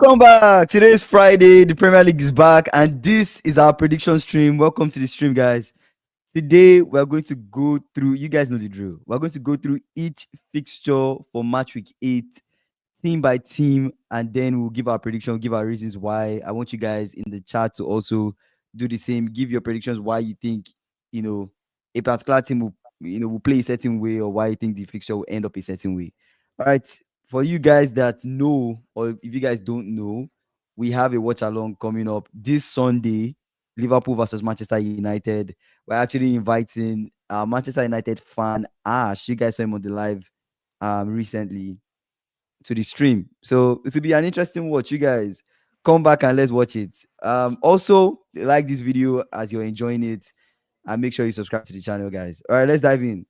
Welcome back. Today is Friday. The Premier League is back, and this is our prediction stream. Welcome to the stream, guys. Today we're going to go through. You guys know the drill. We're going to go through each fixture for match week 8, team by team, and then we'll give our prediction, give our reasons why. I want you guys in the chat to also do the same. Give your predictions why you think you know a particular team will play a certain way, or why you think the fixture will end up a certain way. All right. For you guys that know, or if you guys don't know, we have a watch along coming up this Sunday. Liverpool versus Manchester United. We're actually inviting Manchester United fan Ash. You guys saw him on the live recently to the stream. So it will be an interesting watch. You guys come back and let's watch it. Also, like this video as you're enjoying it, and make sure you subscribe to the channel, guys. All right, let's dive in.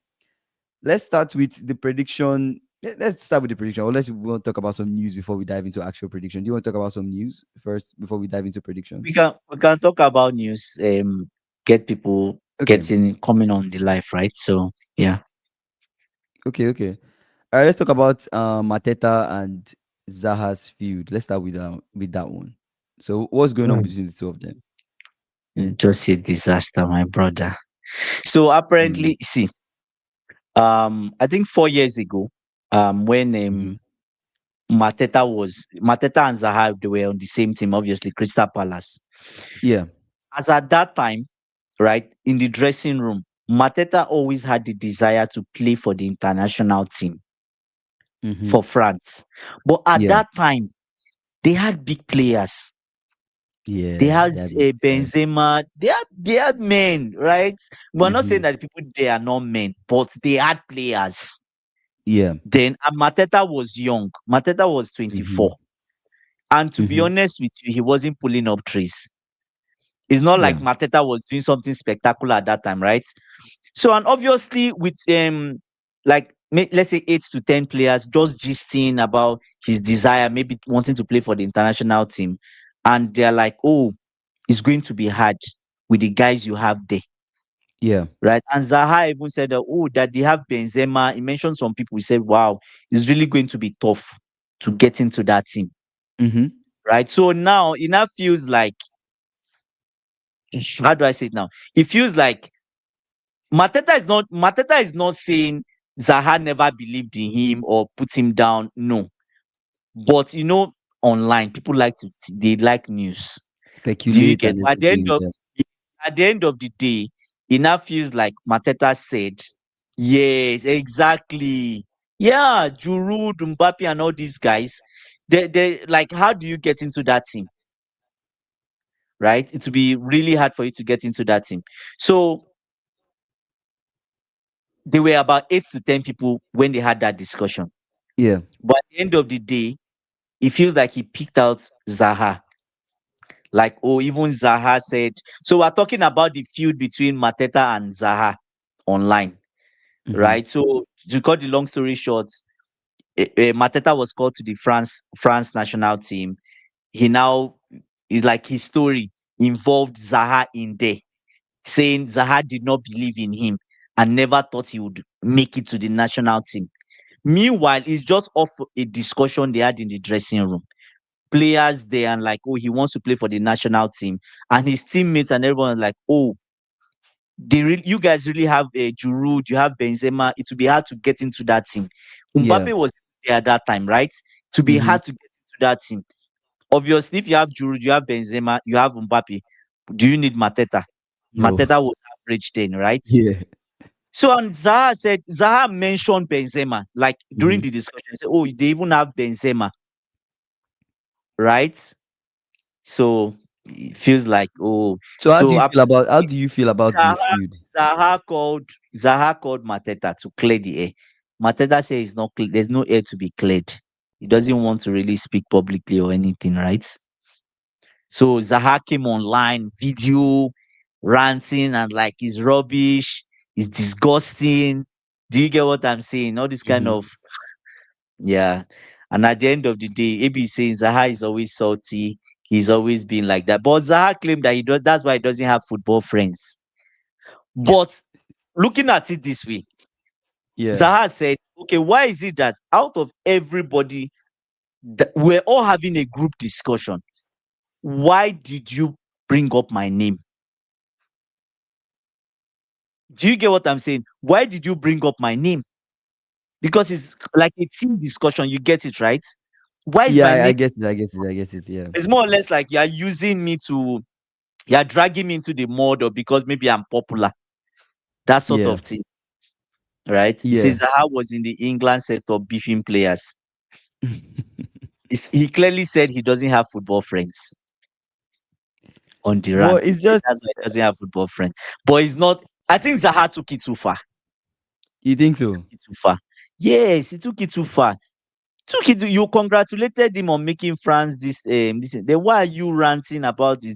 Let's start with the prediction. Let's start with the prediction. Or let's we'll talk about some news before we dive into actual prediction. Do you want to talk about some news first before we dive into prediction? We can talk about news. Get people Okay. getting coming on the live, right? So yeah. Okay. All right, let's talk about Mateta and Zaha's feud. Let's start with that one. So what's going on Mm. between the two of them? It's just a disaster, my brother. So Mm. apparently, see, I think 4 years ago, when Mhm. Mateta and Zaha, they were on the same team, obviously Crystal Palace. Yeah. As at that time, right in the dressing room, Mateta always had the desire to play for the international team Mm-hmm. for France, but at Yeah. that time they had big players. They Yeah. have They are big players. Benzema. They are men, right? We're not saying Mm-hmm. that the people they are not men, but they had players. Yeah. Then Mateta was young. Mateta was Mm-hmm. 24. And to be Mm-hmm. honest with you, he wasn't pulling up trees. It's not like Yeah. Mateta was doing something spectacular at that time, right? So, and obviously with like let's say 8 to 10 players just gisting about his desire, maybe wanting to play for the international team, and they're like, oh, it's going to be hard with the guys you have there, Yeah. right? And Zaha even said, oh, that they have Benzema. He mentioned some people. He said, wow, it's really going to be tough to get into that team, Mm-hmm. right? So now it now feels like, how do I say it now? It feels like Mateta is not saying Zaha never believed in him or put him down. No, but online people they like news. Do you Speculate get? and But everything. Yeah. at the end of the day, it now feels like Mateta said, yes, exactly. Yeah, Giroud, Mbappe, and all these guys. They like, how do you get into that team? Right? It will be really hard for you to get into that team. So there were about 8 to 10 people when they had that discussion. Yeah. But at the end of the day, it feels like he picked out Zaha. Like, oh, even Zaha said. So we're talking about the feud between Mateta and Zaha online, Mm-hmm. right? So to cut the long story short, Mateta was called to the France national team. He now is like his story involved Zaha in there, saying Zaha did not believe in him and never thought he would make it to the national team. Meanwhile, it's just off a discussion they had in the dressing room. Players there and like, oh, he wants to play for the national team, and his teammates and everyone like, oh, you guys really have a Giroud, you have Benzema. It would be hard to get into that team. Yeah. Mbappe was there at that time, right? To be Mm-hmm. hard to get into that team. Obviously, if you have Giroud, you have Benzema, you have Mbappe. Do you need Mateta? No. Mateta was average then, right? Yeah. So and Zaha mentioned Benzema like during Mm-hmm. the discussion. He said, oh, they even have Benzema, right? So it feels like, oh, So so how do you feel about the Zaha feud? Zaha called Mateta to clear the air. Mateta says it's not clear. There's no air to be cleared. He doesn't want to really speak publicly or anything, right? So Zaha came online, video ranting and like it's rubbish, it's disgusting. Do you get what I'm saying? All this kind Mm-hmm. of, yeah. And at the end of the day, AB is saying Zaha is always salty. He's always been like that. But Zaha claimed that he does that's why he doesn't have football friends. But looking at it this way, Yeah. Zaha said, okay, why is it that out of everybody we're all having a group discussion. Why did you bring up my name? Do you get what I'm saying? Why did you bring up my name? Because it's like a team discussion. You get it, right? Why is Yeah, my I name? get it. I get it. I get it. Yeah. It's more or less like you're using me to, you're dragging me into the mud, or because maybe I'm popular. That sort Yeah. of thing, right? He Yeah. says Zaha was in the England set of beefing players. He clearly said he doesn't have football friends on the But rank. He it's said just, that's why he doesn't have football friends. But it's not. I think Zaha took it too far. you think so? Too far. Yes, he took it too far. You congratulated him on making France this. Then why are you ranting about this?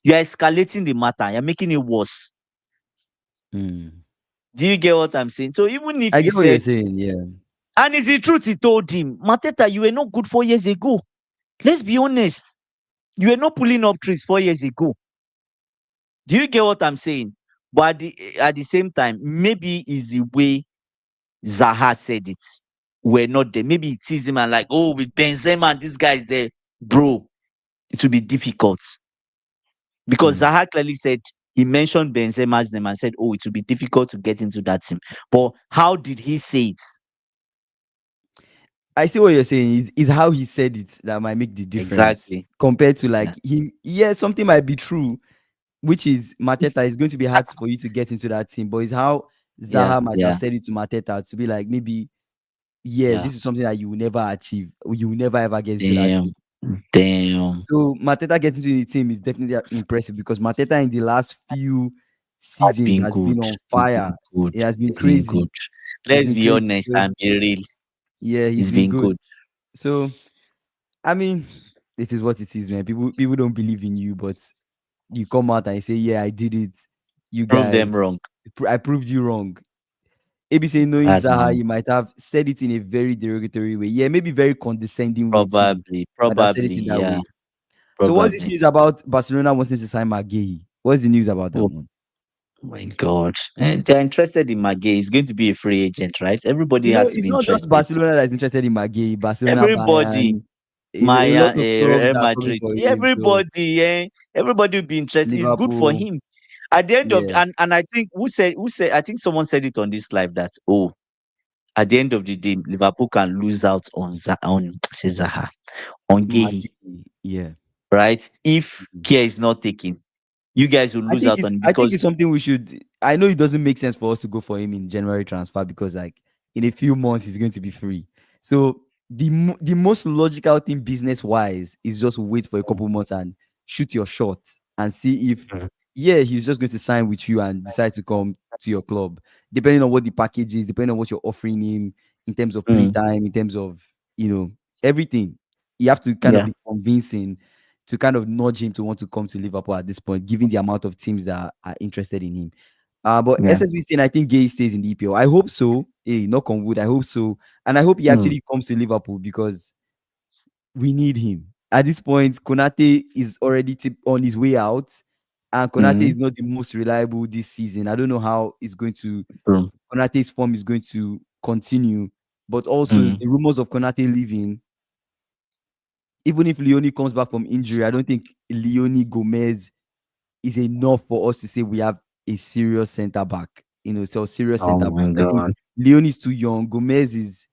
You are escalating the matter. You're making it worse. Hmm. Do you get what I'm saying? So even if I he get what you're said, saying. Yeah. and it's the truth, he told him, Mateta, you were not good 4 years ago. Let's be honest. You were not pulling up trees 4 years ago. Do you get what I'm saying? But at the same time, maybe it's the way Zaha said it. We're not there. Maybe it teased him and like, oh, with Benzema and this guy is there, bro, it will be difficult. Because Hmm. Zaha clearly said, he mentioned Benzema's name and said, oh, it will be difficult to get into that team. But how did he say it? I see what you're saying. Is how he said it that might make the difference Exactly. compared to Yeah. like him. Yeah, something might be true, which is Mateta is going to be hard for you to get into that team. But it's how Yeah. Zaha might have Yeah. said it to Mateta to be like, maybe, yeah, Yeah. this is something that you will never achieve. You will never ever get into that Damn. team. Damn. So Mateta getting to the team is definitely impressive because Mateta in the last few Has seasons been has good. been on It's fire. been good. It has been It's been crazy. good. It's Let's been be crazy. honest So and be real. yeah, he's It's been been good. good. So I mean, it is what it is, man. People don't believe in you, but you come out and you say, "Yeah, I did it." You Prove them guys, wrong. I proved you wrong. ABC knowing That's Zaha, normal. you might have said it in a very derogatory way. Yeah, maybe very condescending way too. Probably. Might have said Probably. it in that Yeah. way. So, what's this Probably. news about Barcelona wanting to sign Marc Guehi? What's the news about that Oh one? my God. And they're interested in Magay. He's going to be a free agent, right? Everybody You know, has to it's be not just interested. Barcelona that is interested in Marc Guehi. Barcelona, Everybody. Bayern, a Maya, lot of clubs Real are coming Madrid, for him. So everybody, everybody will be interested. It's good for Liverpool, him. At the end of, yeah, and I think who said I think someone said it on this live that, oh, at the end of the day, Liverpool can lose out on on say Zaha, on Marc Guehi, Guehi, yeah. right? If care is not taken, you guys will lose out on it I think because it's something we should. I know it doesn't make sense for us to go for him in January transfer because like in a few months he's going to be free. So the most logical thing business wise is just wait for a couple months and shoot your shot and see if Mm, yeah he's just going to sign with you and decide to come to your club depending on what the package is, depending on what you're offering him in terms of play mm, time, in terms of everything. You have to kind of yeah, be convincing to kind of nudge him to want to come to Liverpool at this point, given the amount of teams that are interested in him. But yeah, SSB saying I think Gay stays in the EPL. I hope so. Hey, knock on wood. I hope so, and I hope he mm, actually comes to Liverpool because we need him at this point. Konate is already on his way out, and Konate mm, is not the most reliable this season. I don't know how it's going to true, Konate's form is going to continue, but also mm, the rumors of Konate leaving. Even if Leone comes back from injury, I don't think Leone Gomez is enough for us to say we have a serious center back. So serious oh center back. my I think God. Leon is too young. Gomez is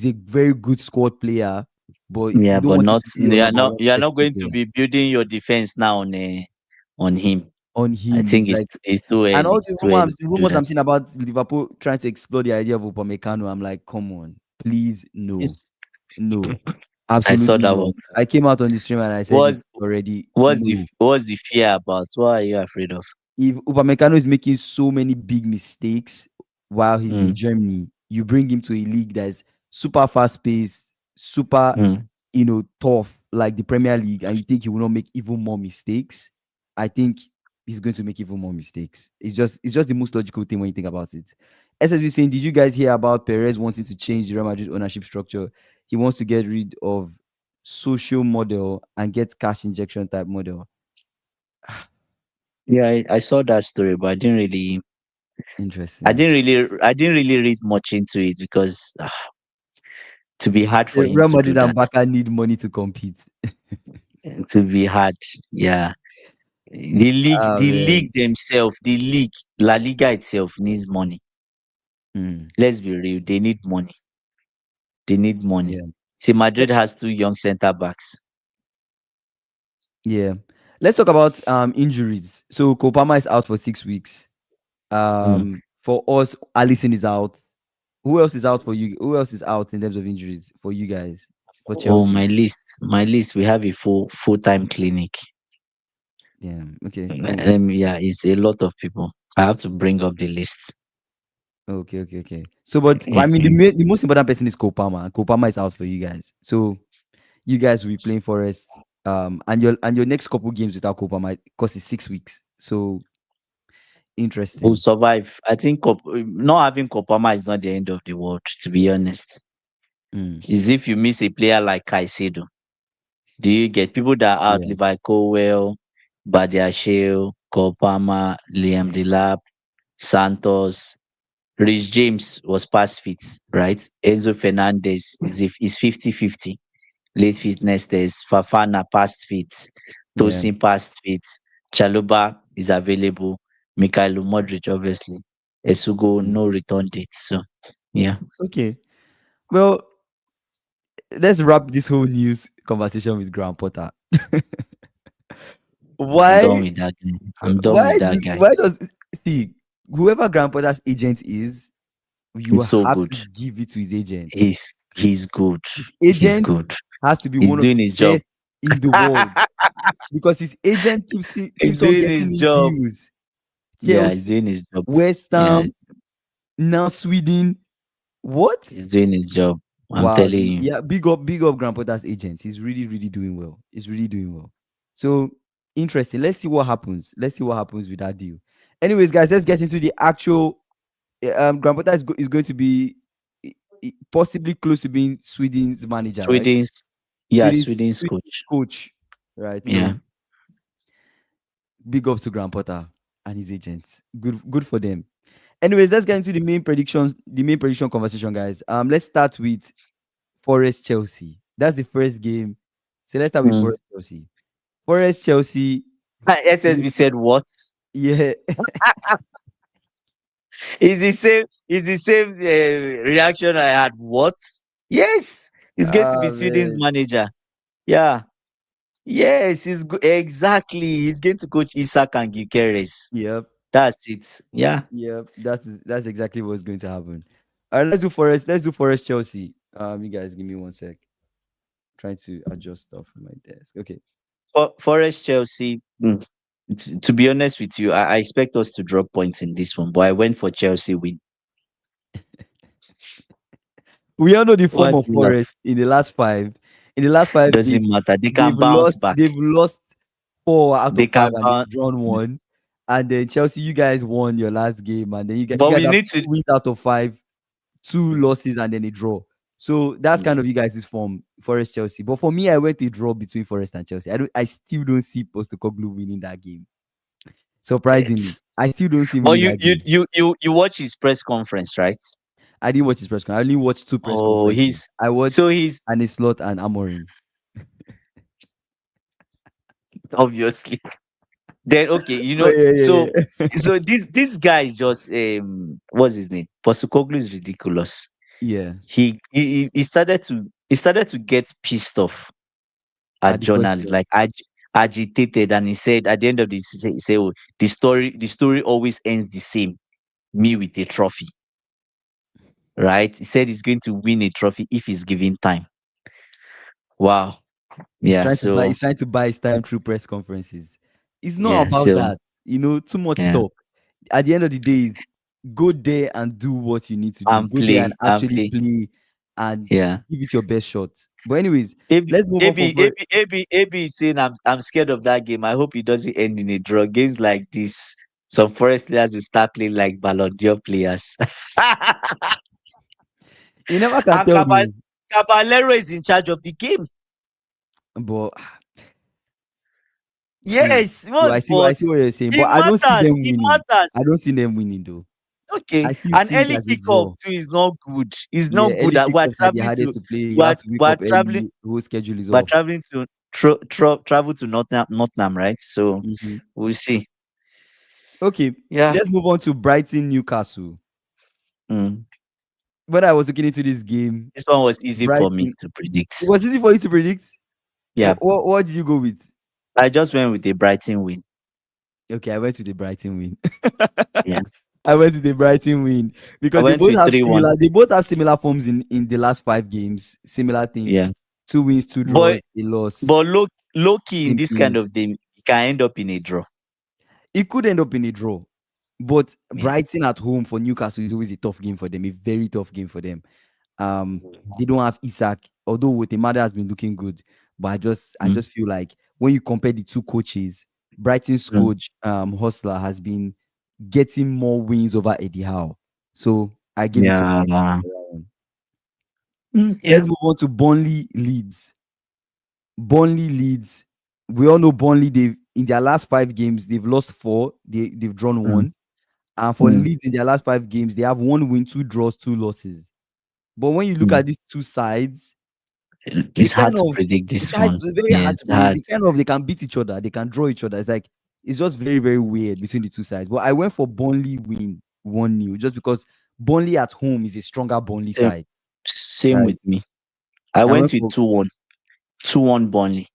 a very good squad player, but Yeah, you don't but want him not to be your you are number not one you are first not team going to player be building your defense now on him. on I him. think It's like it's too and early. all the It's too early to do rumors that. I'm seeing about Liverpool trying to explore the idea of Upamecano. I'm like, come on, please, no, It's, no, I saw absolutely that no. one too. I came out on the stream and I said it What's already. what's the No, what's the fear about? What are you afraid of? if Upamecano is making so many big mistakes while he's in Mm, Germany, you bring him to a league that's super fast paced, super, mm, tough like the Premier League, and you think he will not make even more mistakes. I think he's going to make even more mistakes. It's just the most logical thing when you think about it. SSB saying, did you guys hear about Perez wanting to change the Real Madrid ownership structure? He wants to get rid of social model and get cash injection type model. yeah, I saw that story, but Interesting. I didn't really read much into it because to be hard for him Real to do Madrid and that. Barca need money to compete. To be hard, yeah. Ah The man. league themselves, the league, La Liga itself needs money. Mm, Let's be real, they need money. They need money. yeah. See, Madrid has two young centre backs. Yeah. Let's talk about injuries. So Kopama is out for 6 weeks. Mm. For us, Allison is out. Who else is out for you? Who else is out in terms of injuries for you guys for Oh, Chelsea? my list. We have a full time clinic. Yeah. Okay. Cool. Yeah, it's a lot of people. I have to bring up the list. Okay. Okay. Okay. So, but I mean, the most important person is Kopama. And Kopama is out for you guys. So you guys will be playing Forest. And your next couple games without Kopama because it's 6 weeks. So We'll interesting. survive. I think not having Kopama is not the end of the world. To be honest, Mm, is if you miss a player like Caicedo. Do you get people that are out? yeah. Levi Colwell, Badia Shale, Kopama, Liam Delap, Santos. Rich James was past fit, right? Enzo Fernandez is 50-50. Late fitness test. Fafana past fit. Yeah. Tosin past fit. Chaluba is available. Mikhailo Modric, obviously. Esugo, Mm. no return date. So, yeah, Okay. Well, let's wrap this whole news conversation with Graham Potter. I'm done why with that guy. I'm done with that guy. why does see whoever Graham Potter's agent is, you It's so have good. to give it to his agent. He's good. His He's agent good. has to be He's one of doing the his job. best in the world because his agent He's keeps on doing getting his him job. deals. Yeah, he's Chelsea, doing his job. West Yeah, Ham, now Sweden. What? he's doing his job. I'm Wow. telling you. Yeah, big up Graham Potter's agent. He's really, really doing well. He's really doing well. So interesting. Let's see what happens. Let's see what happens with that deal. Anyways, guys, let's get into the actual. Graham Potter is going to be possibly close to being Sweden's manager, right? Sweden's, yeah, Sweden's Sweden's coach. coach, right? Yeah. So big up to Graham Potter and his agents. Good for them. Anyways, let's get into the main predictions, the main prediction conversation, guys. Let's start with Forest Chelsea. That's the first game. So let's start with Mm. Forest Chelsea. Forest Chelsea. SSB said what? Yeah, It's the same reaction I had. What? Yes, he's going to be Sweden's man. manager. Yeah. Yes, exactly. He's going to coach Isak and Gyökeres. Yep, That's it. Yeah. yep. That's exactly what's going to happen. All right, let's do Forest. Let's do Forest Chelsea. You guys give me one sec. Trying to adjust stuff on my desk. Okay. Forest Chelsea. To be honest with you, I expect us to drop points in this one, but I went for Chelsea win. We all know the Why form do of you laugh? Forest in the last five. In the last five, Doesn't matter. They can bounce back. they've lost four out They of five can and bounce. they've drawn one. And then Chelsea, you guys won your last game, and then you But guys we have need two to. wins out of five, two losses, and then a draw. So that's kind of you guys' form, Forest Chelsea. But for me, I went a draw between Forest and Chelsea. I still don't see Postecoglou winning that game. Surprisingly, Yes. I still don't see him But winning that game. you watch his press conference, right? I didn't watch his press conference. I only watched two press Oh, conferences. I so watched he's Anne Slot and Amorim. obviously. Then okay, Oh yeah, yeah, yeah. so this guy just what's his name? Postecoglou is ridiculous. Yeah, He started to get pissed off at at the journalists, question. like agitated, and he said at the end of this, he said, "Oh, the story always ends the same. Me with a trophy, right?" He said he's going to win a trophy if he's given time. Wow. Yeah. So He's trying to buy his time through press conferences. It's not yeah. about So that. Too much yeah. talk. At the end of the day, is go there and do what you need to do. I'm Go there and play. I'm actually play. play and Yeah. give it your best shot. But anyways, AB, let's move on from AB, AB, AB, AB is saying I'm scared of that game. I hope it doesn't end in a draw. Games like this, some forest players will start playing like Ballon d'Or players. you never can And tell though. Caballero is in charge of the game. But true. Yes, True. what? I But see what you're saying. it But I don't see matters. them It winning. matters. I don't see them winning though. Okay, I still an see it early as a kickoff draw. too is not good. It's Yeah, not good early that we're kickoffs are the traveling hardest to to play. You we're have to wake we're up traveling early. Whole schedule is we're off. traveling to travel to Nottingham, right? So Mhm. we'll see. Okay, Yeah. let's move on to Brighton Newcastle. Mm. When I was looking into this game, This one was easy for me Brighton, to it predict. was easy for you to predict. Yeah. What did you go with? I just went with a Brighton win. Okay, I went with the Brighton win. Yeah. I went with the Brighton win I because they went both with have 3-1. similar. They both have similar forms in the last 5 games. Similar Yeah. things: 2 wins, two But draws, a loss. but low key in Same this kind thing. of game, it can end up in a draw. It could end up in a draw, but Yeah. Brighton at home for Newcastle is always a tough game for them. A very tough game for them. They don't have Isak, although Wotemada has been looking good. But I Mm. just feel like when you compare the two coaches, Brighton's Mm. coach Hostler has been getting more wins over Eddie Howe. So I give it to Yeah. Brighton for that one. Mm, Let's yeah. move on to Burnley Leeds. Burnley Leeds. We all know Burnley. They in their last 5 games they've lost four. They've drawn Mm. one. And for Mm. Leeds in their last 5 games they have 1 win, 2 draws, 2 losses. But when you look Mm. at these two sides, they It's kind hard to of predict it's this hard, one. it's very Yeah, hard it's to predict. hard. They can beat each other, they can draw each other. It's like it's just very, very weird between the two sides. But I went for Burnley win 1-0 just because Burnley at home is a stronger Burnley Same, side. same Right. with me. I I went went with for 2-1. 2-1 Burnley.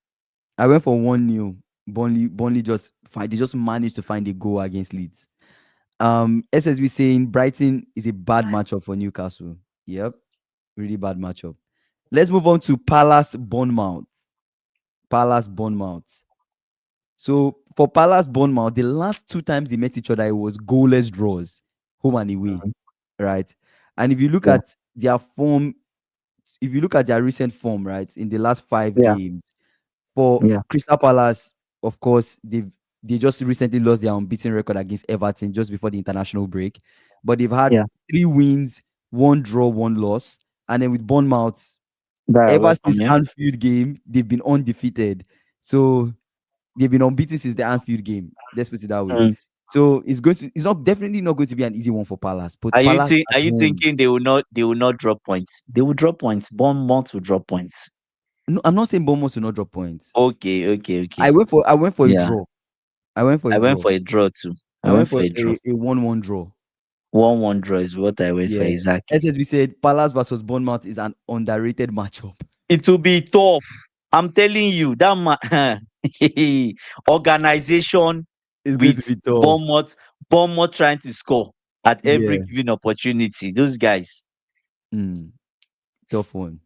I went for 1-0. Burnley they just managed to find a goal against Leeds. SSB saying Brighton is a bad matchup for Newcastle. Yep, really bad matchup. Let's move on to Palace Bournemouth. Palace Bournemouth. So for Palace Bournemouth, the last 2 times they met each other, it was goalless draws, home and away, Mhm. right? And if you look Yeah. at their form, if you look at their recent form, right, in the last five Yeah. games, for Yeah. Crystal Palace, of course, they just recently lost their unbeaten record against Everton just before the international break. But they've had Yeah. 3 wins, 1 draw, 1 loss. And then with Bournemouth, That ever welcome. since Yeah. Anfield game, they've been undefeated. So they've been unbeaten since the Anfield game. Let's put it that way. Mm. So it's not definitely not going to be an easy one for Palace. But Are you Palace think at are you home. thinking they will not drop points? They will drop points. Bournemouth will drop points. No, I'm not saying Bournemouth will not drop points. Okay. Okay. Okay. I went for a Yeah. draw. I went for I a went draw. for a draw too. I I went went for for a draw. a 1-1 draw. 1-1 draw is what I went for Yeah. exactly. SSB said Palace versus Bournemouth is an underrated matchup. It will be tough. I'm telling you that organization It's going with to be tough. Bournemouth trying to score at every Yeah. given opportunity. Those guys. Mm, tough one.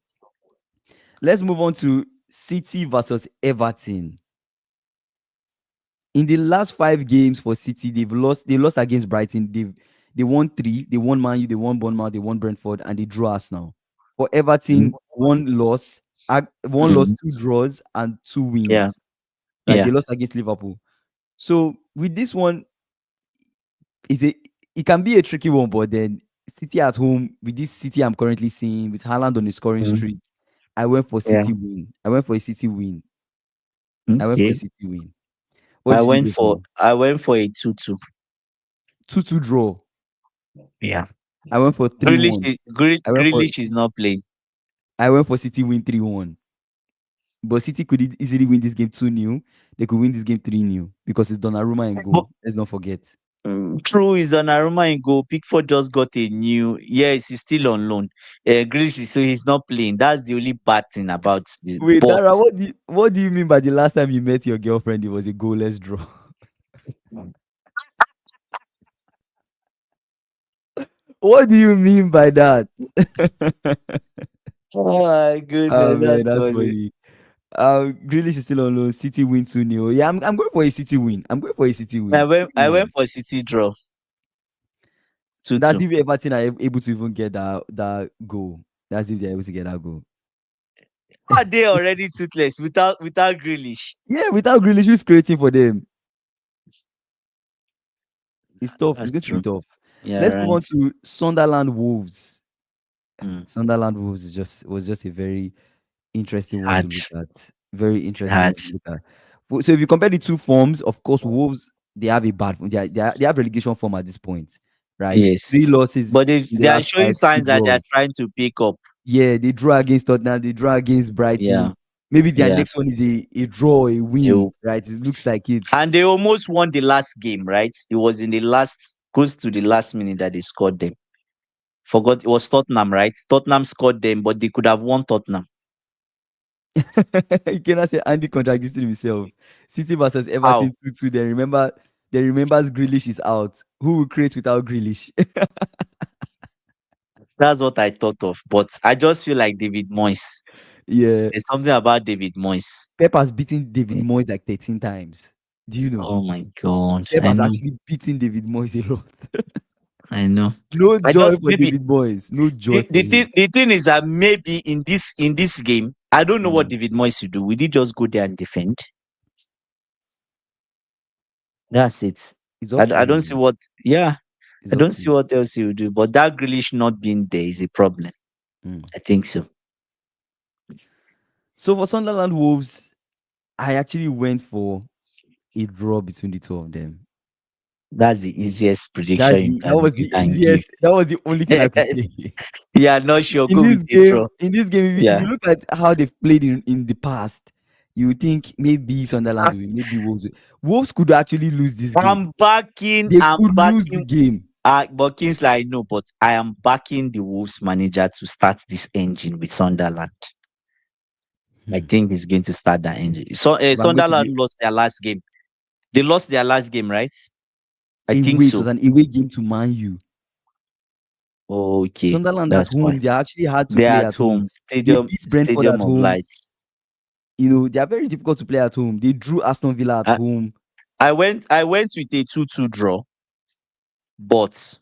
Let's move on to City versus Everton. In the last 5 games for City, they've lost. They lost against Brighton. They won three. They won Man U. They won Bournemouth. They won Brentford, and they drew Arsenal. For Mm. Everton, one loss, Mm. 2 draws, and 2 wins. Yeah. Right? They Yeah. lost against Liverpool. So with this one, is it can be a tricky one, but then City at home with this City I'm currently seeing with Haaland on a scoring Mm. streak, I went for Yeah. City win. I went for a City win. I went for a Okay. City win. What did you go for? I went for a 2-2. 2-2 draw. Yeah. I went for 3-1. I went for Grealish is not playing. I went for City win 3-1. But City could easily win this game 2-0. They could win this game 3-0 because it's Donnarumma and But goal. Let's not forget. true is Donnarumma in goal. Pickford just got a new. Yes, he's still on loan. Grealish, so he's not playing. That's the only bad thing about this. Wait, But Dara, what do you mean by the last time you met your girlfriend it was a goalless draw? What do you mean by that? oh my Oh goodness, man, that's that's funny. funny. Grealish is still on loan. City win 2-0. Yeah, I'm going for a City win. I'm going for a City I win. went I 3-1. went for City draw 2-2. That's if Everton are able to even get that goal. That's if they're able to get that goal. Are they already toothless without Grealish? Yeah, without Grealish, who's creating for them? It's tough. It's That's going to be true. tough. Yeah, Let's move right. on to Sunderland Wolves. Mm. Sunderland Wolves was just a very interesting one to Hard, look at. Very interesting hard. one to look at. So if you compare the two forms, of course, Wolves they have a bad they have relegation form at this point. right? Yes. 3 losses But in the they are last showing five, two signs that they are draws. trying to pick up. Yeah, they draw against Tottenham, they draw against Yeah. Brighton. Maybe their Yeah. next one is a draw, a win, You- right? It looks like it. And they almost won the last game, right? It was in the last, close to the last minute that they scored them. Forgot it was Tottenham, right? Tottenham scored them, but they could have won Tottenham. You cannot say Andy contradicted himself. City versus How? Everton 2-2. Then remembers Grealish is out. Who will create without Grealish? That's what I thought of. But I just feel like David Moyes. Yeah. There's something about David Moyes. Pep has beaten David Eh, Moyes like 13 times. Do you know? Oh my god. Pep I has know. actually beaten David Moyes a lot. I know. No I joy just for maybe David Moyes. No joy for him. the thing is that maybe in this game, I don't know what Mm. David Moyes should do. Will he just go there and defend? That's it. It's up to I don't see him. what, yeah, It's I up don't to see him. what else he will do. But that Grealish not being there is a problem. Mm. I think so. So for Sunderland Wolves, I actually went for a draw between the two of them. That's the easiest prediction That's that was you the can easiest. give. That was the only thing I could say. Yeah, not sure. in Go with this a game, draw. in this game, if you Yeah. look at how they've played in the past, you would think maybe Sunderland Ah, will, maybe Wolves. Wolves could actually lose this game. They I'm could lose the backing game. but Kingsley, I know, but I am backing the Wolves manager to start this engine with Sunderland. I Hmm. think he's going to start that engine. So But I'm going to Sunderland give lost their last game. They lost their last game, right? I think away. It so. was an away game to Man U. Okay, Sunderland at that's home, why. they actually had to They're play at at home. home. They beat Brentford Stadium at of home. Lights. They are very difficult to play at home. They drew Aston Villa at I, home. I went with a 2-2 draw, but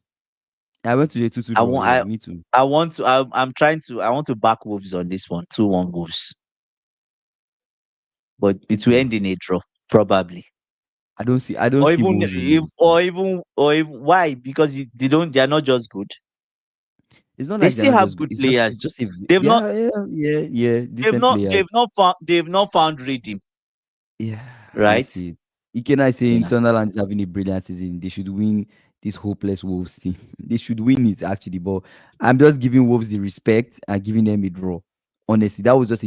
I went to the 2-2 I draw. want Yeah, me too. I'm trying to I want to back Wolves on this one, 2-1 goals. But it will Hmm. end in a draw, probably. I don't see Wolves winning this game. Or even why? Because they are not just good. It's not They like they're still not have just good. good It's players. just a They've not yeah, decent players. they've not found rhythm, Yeah, I don't right? see it. Ikena is saying Yeah. Sunderland is having a brilliant season. They should win this hopeless Wolves team. They should win it actually, but I'm just giving Wolves the respect and giving them a draw. Honestly, that was just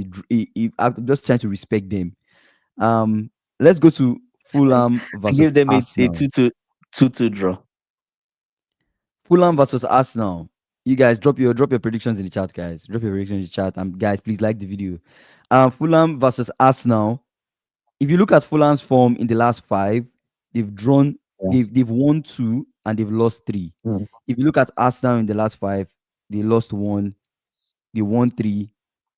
I'm just trying to respect them. Um, let's go to Fulham I give versus them a Arsenal. 2-2 draw. Fulham versus Arsenal. You guys drop your predictions in the chat, guys. Drop your predictions in the chat. Guys, please like the video. Fulham versus Arsenal. If you look at Fulham's form in the last five, they've drawn, Yeah. they've won two and they've lost three. Mm. If you look at Arsenal in the last five, they lost one, they won three,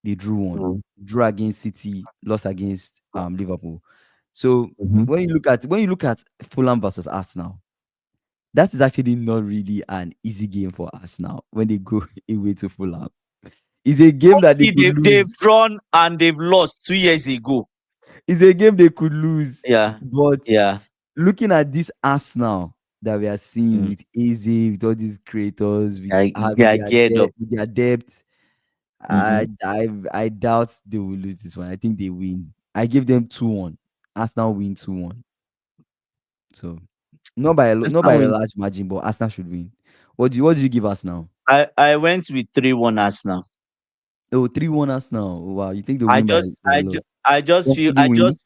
they drew one. Mm. Drew against City, lost against Liverpool. So Mhm. when you look at Fulham versus Arsenal, that is actually not really an easy game for Arsenal when they go away to Fulham. It's a game that they Only could they've lose. drawn and they've lost 2 years ago. It's a game they could lose. Yeah. But Yeah. looking at this Arsenal that we are seeing Mm. with Eze, with all these creators, with They are geared up. with their depth, Hmm. I doubt they will lose this one. I think they win. I give them 2-1. Arsenal win 2-1. So not by Arsenal a win. large margin, but Arsenal should win. What did you give Arsenal? I went with 3-1 Arsenal. Oh, 3-1 Arsenal. Wow, you think they'll win by a lot? Comfortable win.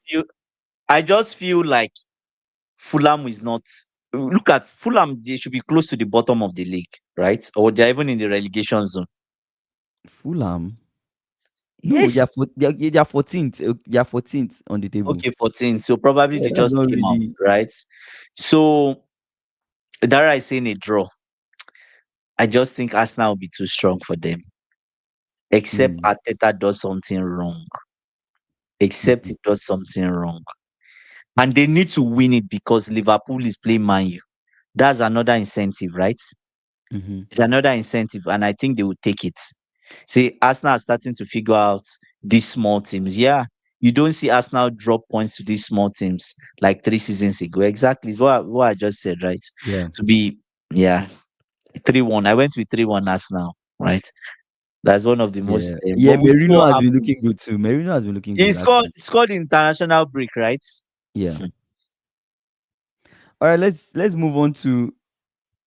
I just feel like Fulham is not. Look at Fulham; they should be close to the bottom of the league, right? Or they're even in the relegation zone. Fulham. No, Yes, they are 14th. They are 14th on the table. okay, 14. So probably Yeah, they that's just not came out, really. right? So Dara is saying a draw. I just think Arsenal will be too strong for them, except Mm, Arteta does something wrong. Except mhm, he does something wrong, and they need to win it because Liverpool is playing Man U. That's another incentive, right? mhm. It's another incentive, and I think they will take it. See, Arsenal are starting to figure out these small teams. Yeah, you don't see Arsenal drop points to these small teams like 3 seasons ago. Exactly, is what I just said, right? Yeah, To be, yeah, 3-1. I went with 3-1 Arsenal, right? That's one of the most. yeah, yeah. But we'll see Merino what has been looking happens. good too. Merino has been looking He good actually. scored international break, right? Yeah. All right, let's move on to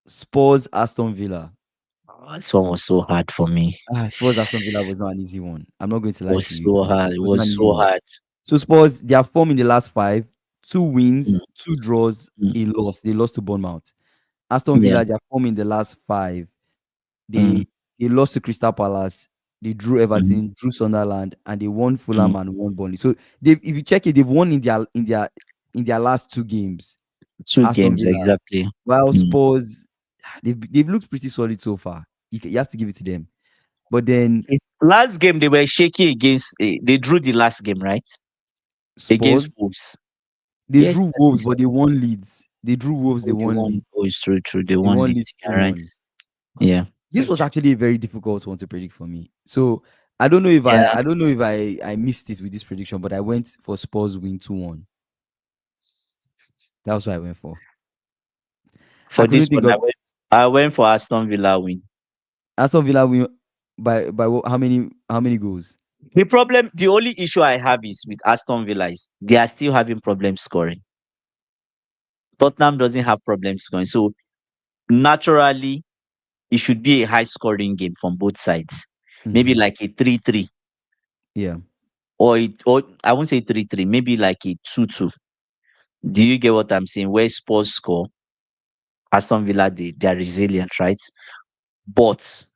Spurs Aston Villa. This one was so hard for me. Spurs Aston Villa was not an easy one. I'm not going to It lie to was you. so It hard. It was not an was easy so one. hard. So Spurs, they are form in the last five, two Mm, wins, two draws, mm, a loss. They lost to Bournemouth. Aston yeah. Villa, they are form in the last five. Mm, They lost to Crystal Palace. They drew mm. Everton, drew Sunderland, and they won Mm. Fulham and won Burnley. So if you check it, they've won in their last two games. Two Aston games Villa. exactly. While Mm. Spurs, they've looked pretty solid so far. You have to give it to them. But then Last game they were shaky against. They drew the last game, right? Against Spurs, Wolves. they Yes, drew I think Wolves, so. but they won Leeds. They drew Wolves, they Oh, they won won. Leeds. Oh, it's true, true. They They won won Leeds. Leeds Yeah, right. 2-1. Yeah. This was actually a very difficult one to predict for me. So I don't know if I Yeah. I don't know if I missed it with this prediction, but I went for Spurs win 2-1. That was what I went for. I For couldn't this think one, of I went for Aston Villa win. Aston Villa win how many goals? The only issue I have is with Aston Villa is they are still having problems scoring. Tottenham doesn't have problems scoring. So naturally, it should be a high scoring game from both sides. Maybe Mhm. like a 3-3, Yeah. or I won't say 3-3, maybe like a 2-2. Do you get what I'm saying? Where Spurs score, Aston Villa, they are resilient, right? But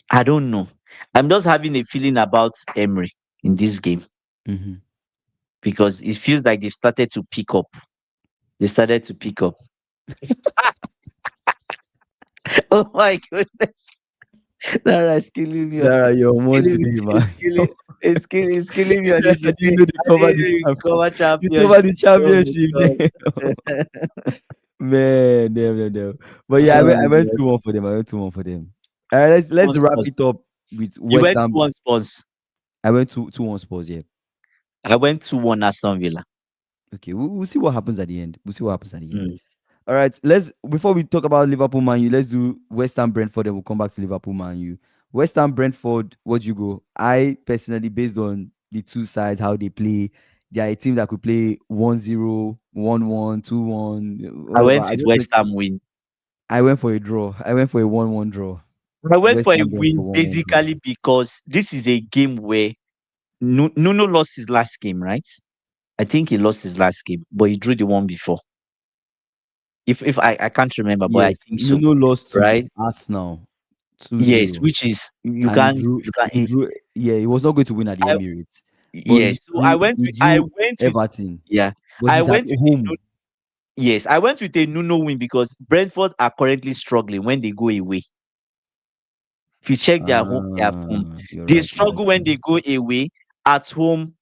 I don't know. I'm just having a feeling about Emery in this game Mhm. because it feels like they've started to pick up. They started to pick up. Oh my goodness. That is killing me. Zara, you're on one Killing me. today, It's man. killing it's killing me on I this. You didn't say, know they I covered didn't the know you cover you championship. covered the Oh my championship god. there. Man, damn. But yeah, Oh I went god. 2-1 for them. I went 2-1 for them. All right, let's One wrap Spurs. it up with You West went to Ham. one Spurs. I went 2-1 Spurs, yeah. I went to one Aston Villa. Okay, we'll see what happens at the end. We'll see what happens at the end. Mm. All right, let's before we talk about Liverpool Man U, let's do West Ham Brentford, then we'll come back to Liverpool Man U. West Ham Brentford, what'd you go? I personally, based on the two sides, how they play, they are a team that could play 1-0, 1-1, 2-1, I whatever. went with West Ham win. I went for a draw. I went for a 1-1 draw. I went West for a Ham Brentford win 1-1 draw. basically because this is a game where Nuno lost his last game, right? I think he lost his last game, but he drew the one before. If I can't remember, but I Yes, think so, Nuno lost to right? Arsenal Yes, 2-0. which is you And he can drew you can he drew yeah, he was not going to win at the I Emirates. But yes. So he I drew went with Everton. yeah. But I he's at went with a home. yes, I went with a Nuno win because Brentford are currently struggling when they go away. If you check their home, they are home. You're They right, you're struggle right. when they go away. At home,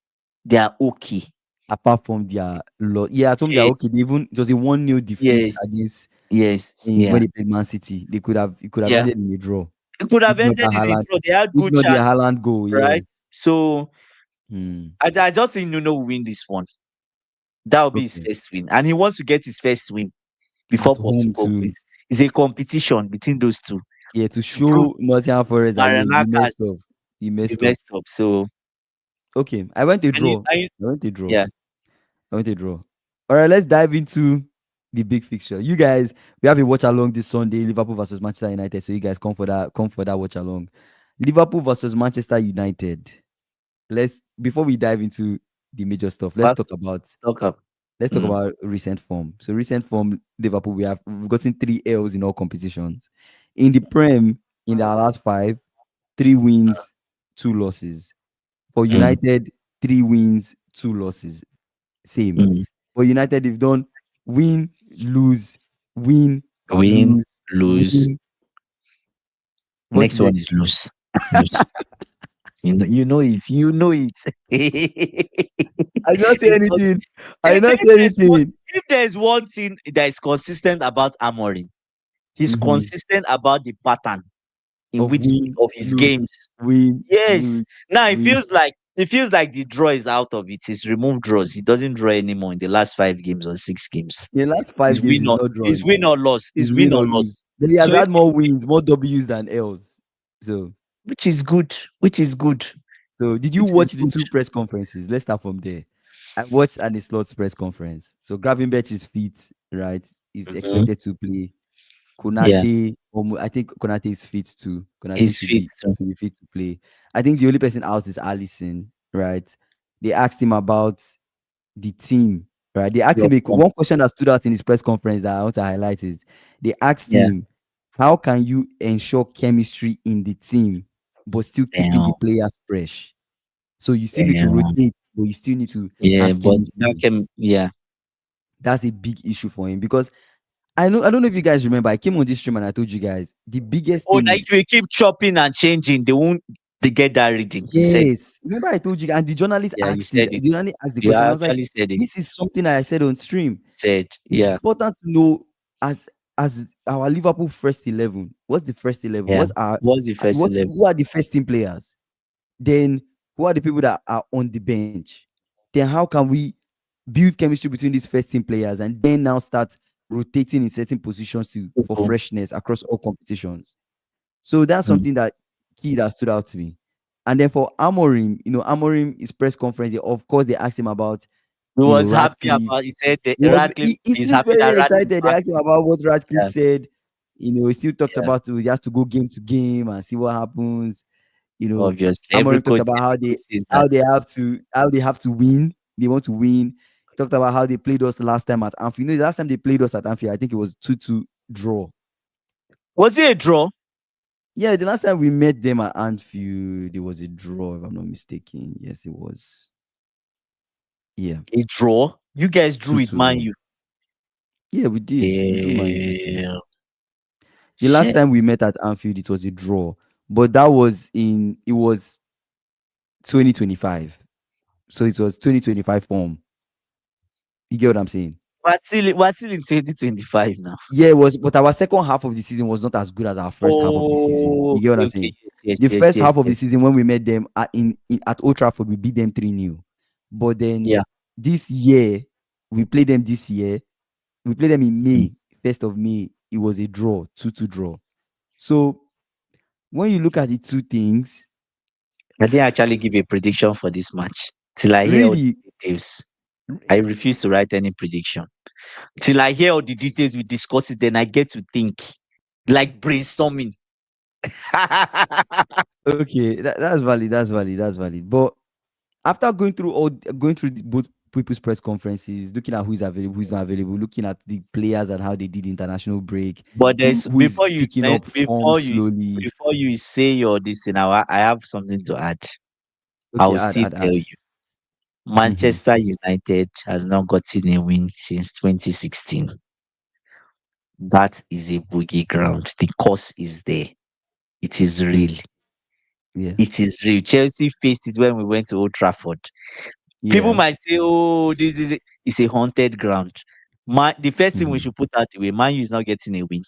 they are okay. Apart from their loss. Yeah, at home they're Yes, okay. They even it was a 1-0 defeat yes, against yes, when yeah, they played Man City. It could have yeah. ended in a draw. It could If have not ended that in a Haaland, draw. They had if good not the chance, Haaland goal, yeah. right? So Hmm. I just think Nuno will win this one. That will be his Okay. first win, and he wants to get his first win At before home Postecoglou. too. It's a competition between those two Yeah, to to prove show Nottingham Forest that yeah, you Maranatha messed up. You they messed up. messed up. So Okay. I went a and draw. I went a draw. yeah, I went a draw. All right, let's dive into the big fixture. You guys, we have a watch along this Sunday, Liverpool versus Manchester United. So you guys come for that watch along. Liverpool versus Manchester United. Let's before we dive into the major stuff, let's but talk about talk up. let's talk Mm, about recent form. So recent form, Liverpool, we've gotten 3 L's in all competitions. In the Prem, in our last five, 3 wins, 2 losses. For mm, United, 3 wins, 2 losses. Same. mm. For United, they've done win, lose, win, Win, lose, lose. win. What is Next one it? is lose. Lose. You know it. You know it. I did not say Because anything. I did not say anything. if there's one thing that is consistent about Amorim, he's Mhm. consistent about the pattern in Of which win, of his lose, games. win, Yes. lose, Now win. it feels like the draw is out of it. He's removed draws. He doesn't draw anymore in the last 5 games or 6 games. In the last 5 games, he's not Is drawn. win or loss. He's Is win win or or loss. lose. But he has So had more wins, more W's than L's. So, which is good. Which is good. so did you Which is watch the good. two press conferences? Let's start from there. I watched Annie Slot's press conference. So Gravenberch is fit, right? He's Mhm. expected to play. Yeah. Konate, I think Konate is fit too. Konate He's fit too. should be fit to play. I think the only person out is Allison, right? They asked him about the team, right? They asked Your him form. one question that stood out in his press conference that I want to highlight is they asked Yeah. him, how can you ensure chemistry in the team but still keeping the Damn. players fresh? So you still need to Damn. rotate, but you still need to Yeah, have but that chemistry. can, yeah. That's a big issue for him because I don't know if you guys remember. I came on this stream and I told you guys the biggest Oh, thing like is if you keep chopping and changing, they won't they get that reading. You said, yes. Remember I told you, and the journalist yeah, you asked it. said it. The journalist asked the You question. I was like, actually said it. this is something I said on stream. Said, It's yeah, important to know as our Liverpool first 11. What's the first 11? yeah. What's our What's the first what? 11? Who are the first team players? Then who are the people that are on the bench? Then how can we build chemistry between these first team players and then now start rotating in certain positions for People. freshness across all competitions? So that's Hmm. something that key that stood out to me. And then for Amorim, Amorim, his press conference, of course, they asked him about, He was happy about. Radcliffe. He said that He was Radcliffe he is seemed happy that very Radcliffe excited. They back. asked him about what Radcliffe Yeah, said. He still talked yeah. about he has to go game to game and see what happens. Obviously, Amorim talked about every coach says that. how they have to win. They want to win. He talked about how they played us last time at Anfield. The last time they played us at Anfield, I think it was 2-2 draw. Was it a draw? Yeah, the last time we met them at Anfield, it was a draw, if I'm not mistaken. Yes, it was. Yeah, A draw? You guys drew with 2-2. Man Yeah. U. Yeah, we did. We drew Man U 2-2. Yeah. The last Shit. time we met at Anfield, it was a draw. But that was it was 2025. So it was 2025 form. You get what I'm saying? We're still in 2025 now. Yeah, it was, but our second half of the season was not as good as our first half of the season. Oh, You get what okay, I'm okay. saying? Yes, The yes, yes, first yes, half of the yes. season when we met them at Old Trafford, we beat them 3-0. But then Yeah. this year, we played them this year. We played them in Mm. May, 1st of May. It was a draw, 2-2 draw. So when you look at the two things, I didn't actually give a prediction for this match till I hear all really, the details. I refuse to write any prediction till I hear all the details. We discuss it, then I get to think, like brainstorming. okay, that's valid, that's valid, that's valid. But after going through both people's press conferences, looking at who is available, who's not available, looking at the players and how they did the international break, But there's who is picking up form before you slowly. say your this thing, I have something to add. I Okay, will still tell add. you. Mm-hmm. Manchester United has not gotten a win since 2016. That is a boogie ground. The course is there. It is Mm. real. Yeah, It is real. Chelsea faced it when we went to Old Trafford. People yeah. might say, "Oh, this is it's a haunted ground." The first thing we Mm-hmm. should put out the way, Man U is not getting a win.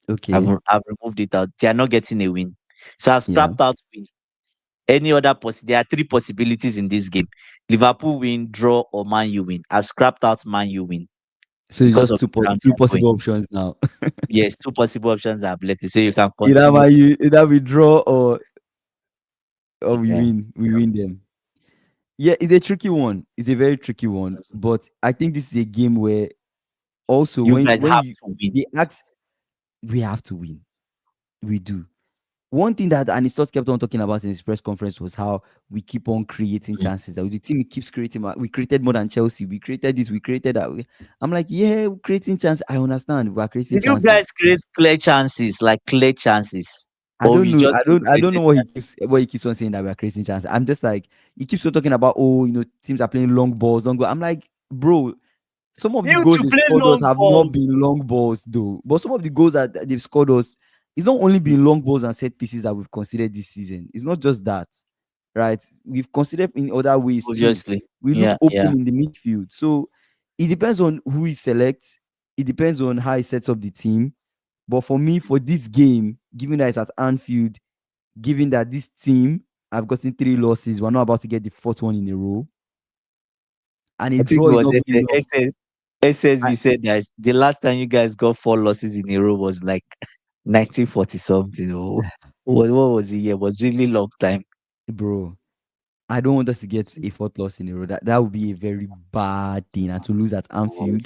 Okay, I've removed it out. They are not getting a win. So I've yeah. scrapped out win. Any other there are three possibilities in this game: Liverpool win, draw, or Man U win. I've scrapped out Man U win So it's because just of the ground they two are going. possible options now. Yes, two possible options I've left it, so you can Either continue. we draw or we Yeah. win. We win them. Yeah, it's a tricky one. It's a very tricky one. But I think this is a game where also You guys when have you to win. they ask, we have to win. We do. One thing that Anistot kept on talking about in his press conference was how we keep on creating Mm. chances. That the team keeps creating. We created more than Chelsea. We created this. We created that. I'm like, yeah, we're creating chances. I understand. We are creating Did you guys chances. create clear chances, like clear chances, I or don't we know. just I don't created know chances? what he keeps on saying that we are creating chances. I'm just like he keeps on talking about, oh, teams are playing long balls, long go. I'm like, bro, some of the You goals to they've play scored us long have not balls. been long balls though. But some of the goals that they've scored us, it's not only been long balls and set pieces that we've considered this season. It's not just that, right? We've considered in other ways too. Obviously. We look Yeah, open yeah. in the midfield. So it depends on who he selects. It depends on how he sets up the team. But for me, for this game, given that it's at Anfield, given that this team have gotten 3 losses, we're not about to get the fourth one in a row, and a I think draw it is was not good enough. I, SSB said that the last time you guys got 4 losses in a row was like 1940 something. Oh, what was the year? It was really long time. bro. I don't want us to get a fourth loss in a row. That would be a very bad thing. And to lose at Anfield,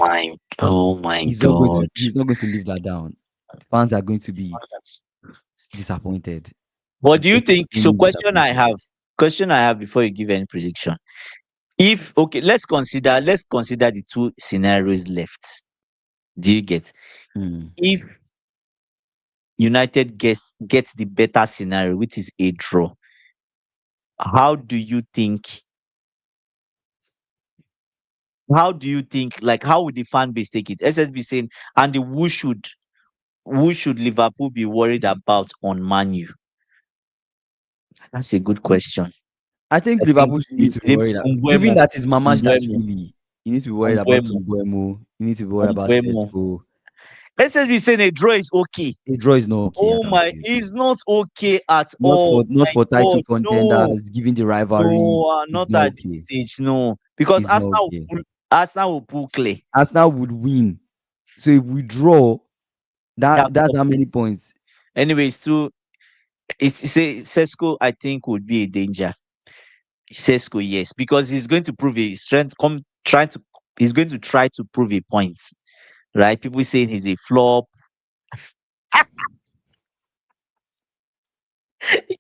Oh my he's not going to God. he's not going to live that down. Fans are going to be disappointed. What do you think? So, Extremely disappointed. question I have before you give any prediction. If okay, let's consider the two scenarios left. Do you get? Hmm. If United gets the better scenario, which is a draw, how do you think? How do you think? Like, how would the fan base take it? SSB saying, and the who should Liverpool be worried about on Man U? That's a good question. I think I think Liverpool needs to be worried. Given Umbuemo, that it's Mama Umbuemo, Dashvili, he needs to be worried about Umbuemo, Tumbuemo. He needs to be worried about Umbuemo. Sesko. SSB saying a draw is okay. A draw is not okay Oh at my, Anfield. it's not okay at Not all. for not My for title God, no, contenders. Given the rivalry, no, it's not not at this okay. stage, no. Because It's not okay. Arsenal will pull Clay. Arsenal would win. So if we draw, That's that's what. how many points. Anyway, it's say Sesko, I think, would be a danger. Sesko, yes, because he's going to prove it. He's going to try to prove a point, right? People saying he's a flop.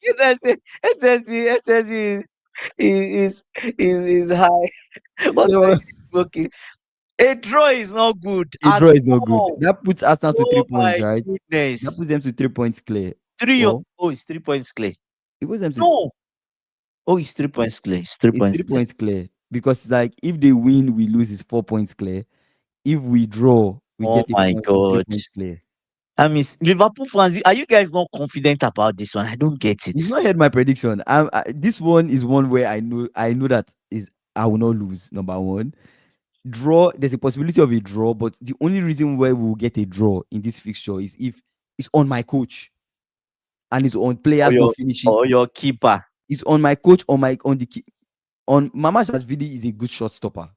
You know, say SSC is high. What are So you smoking? A draw is not good a at draw is not good. all. That puts Arsenal to Oh 3 points, my right? That goodness. puts them to 3 points clear. Three Or oh, it's 3 points clear. it puts them to No. Oh, it's 3 points clear. It's three it's points three clear. points clear. Because it's like if they win, we lose is 4 points clear. If we draw, we Oh get a my point, it's three God. points clear. I mean, Liverpool fans, are you guys not confident about this one? I don't get it. You've not heard my prediction. This one is one where I know that is I will not lose. Number one, draw. There's a possibility of a draw, but the only reason why we will get a draw in this fixture is if it's on my coach and it's on Or players not your finishing. or your keeper. It's on my coach on Mama Shashvili is a good shot stopper.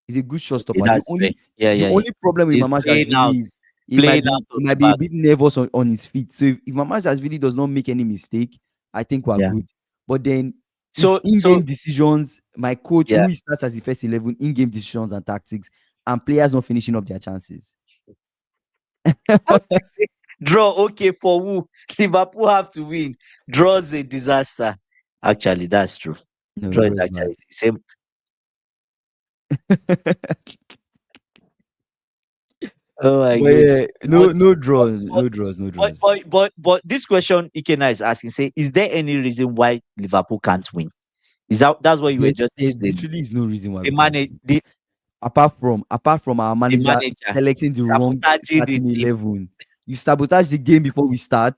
He's a good shot Okay, stopper. The that's fair. only Yeah, the yeah, yeah. only problem with He's Mama Shashvili is playing out he of the might be a back. bit nervous on his feet. So if Mama Shashvili does not make any mistake, I think we're Yeah. good. But then it's So in-game decisions. My coach, yeah. who he starts as the first 11, in-game decisions and tactics, and players not finishing up their chances. How do you say draw okay for who? Liverpool have to win. Draw is a disaster. Actually, that's true. No, Draw draw is is bad. actually the same. Oh my But god. yeah, But no but draws, no draws, no but draws. but but, but this question Ikena is asking, say, is there any reason why Liverpool can't win? That's what you were just There explaining. literally is no reason why The we can't manage win. the, Apart from our the manager manager selecting the wrong sabotaging the starting team, 11. You sabotage the game before we start,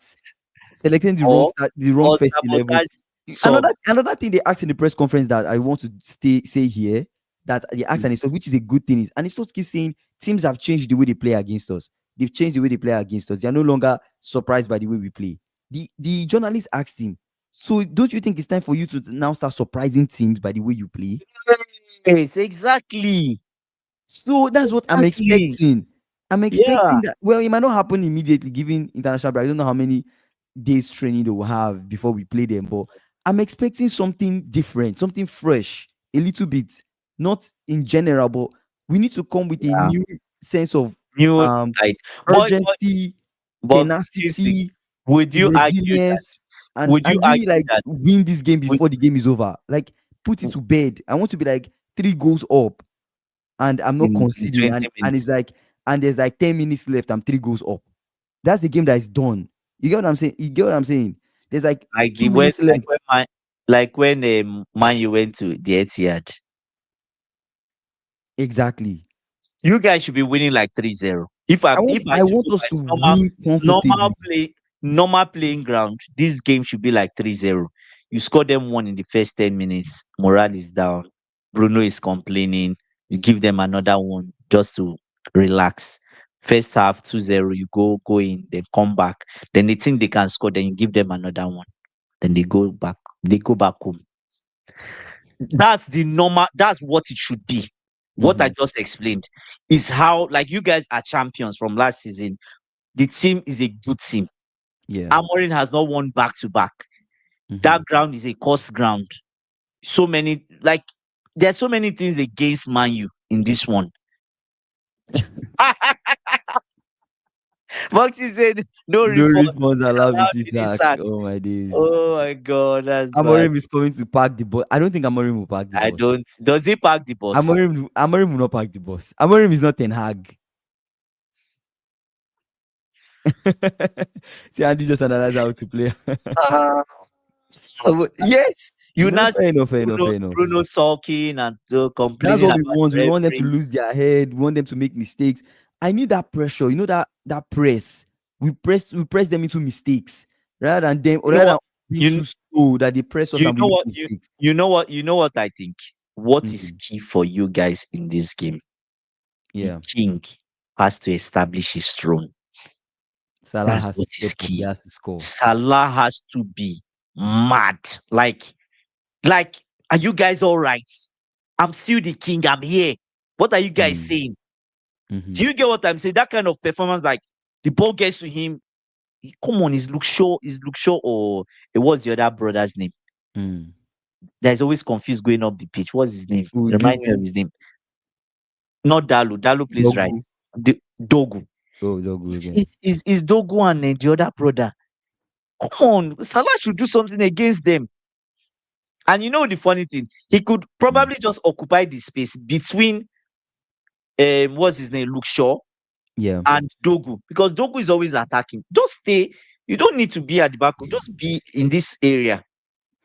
selecting or the wrong first 11. sabotage some. Another thing they asked in the press conference that I want to say here, that they asked and it's which is a good thing, is, and it's not keep saying teams have changed the way they play against us. They've changed the way they play against us. They are no longer surprised by the way we play. The journalist asked him, so don't you think it's time for you to now start surprising teams by the way you play? Yes, exactly. So that's what I'm Exactly. expecting. I'm Yeah. expecting that. Well, it might not happen immediately, given international break. I don't know how many days training they will have before we play them, but I'm expecting something different, something fresh, a little bit. Not in general, but we need to come with a Yeah. new sense of New um like but urgency, but seriously, tenacity, would you argue that resilience, and would you really argue like that win this game would, before the game is over. Like put it to bed. I want to be like 3 goals up and I'm not in conceding. 20 And it's minutes? like, and there's like 10 minutes left. I'm 3 goals up. That's the game that is done. You get what I'm saying? You get what I'm saying? There's like Like the two when minutes left. like when Man you went to the Etihad. Exactly. You guys should be winning like 3-0. If I I should want go us by to win comfortably. normal playing ground, this game should be like 3-0. You score them one in the first 10 minutes, morale is down. Bruno is complaining. You give them another one just to relax. First half 2-0, you go in, then come back. Then they think they can score, then you give them another one. Then they go back home. That's what it should be. What I Mhm. just explained is how, like, you guys are champions from last season. The team is a good team. Yeah. Amorin has not won back to back. Mhm. That ground is a cost ground. so many like there's so many things against Man U in this one. Foxy said no No refund response allowed allowed with in this Isaac. sack. Oh my days. Oh my god, that's bad. Amorim is coming to park the bus. I don't think Amorim will park the I bus. don't. Does he park the bus? Amorim will not park the bus. Amorim is not Ten Hag. See, Andy just analyze how to play. Uh, yes, you No, now fair see enough, fair enough, Bruno fair enough. Bruno sulking and That's complaining what we about want. We the want them to referee. lose their head. We want them to make mistakes. I need that pressure. You know that press. We press them into mistakes You know rather than what? being You too slow that they press us you and we know make what mistakes. you know what I think. What is Mm, key for you guys in this game? The yeah. king has to establish his throne. Salah That's has to what is step up. He key. has to score. Salah has to be mad. Like, are you guys all right? I'm still the king. I'm here. What are you guys Mm, saying? mm-hmm, Do you get what I'm saying? That kind of performance, like the ball gets to him. Come on, is Luke Shaw or what's the other brother's name? mm. There's always confused going up the pitch. What's his name? Who is it? Remind me of his name. Not Dalu. Dalu plays right. Dogu. Dogu. Oh, Dogu Is again. is is is Dogu and the other brother? Come on, Salah should do something against them. And you know the funny thing, he could Mm, probably just occupy the space between what's his name, Luke Shaw yeah. and Dogu, because Dogu is always attacking. Just stay. You don't need to be at the back. Just be in this area.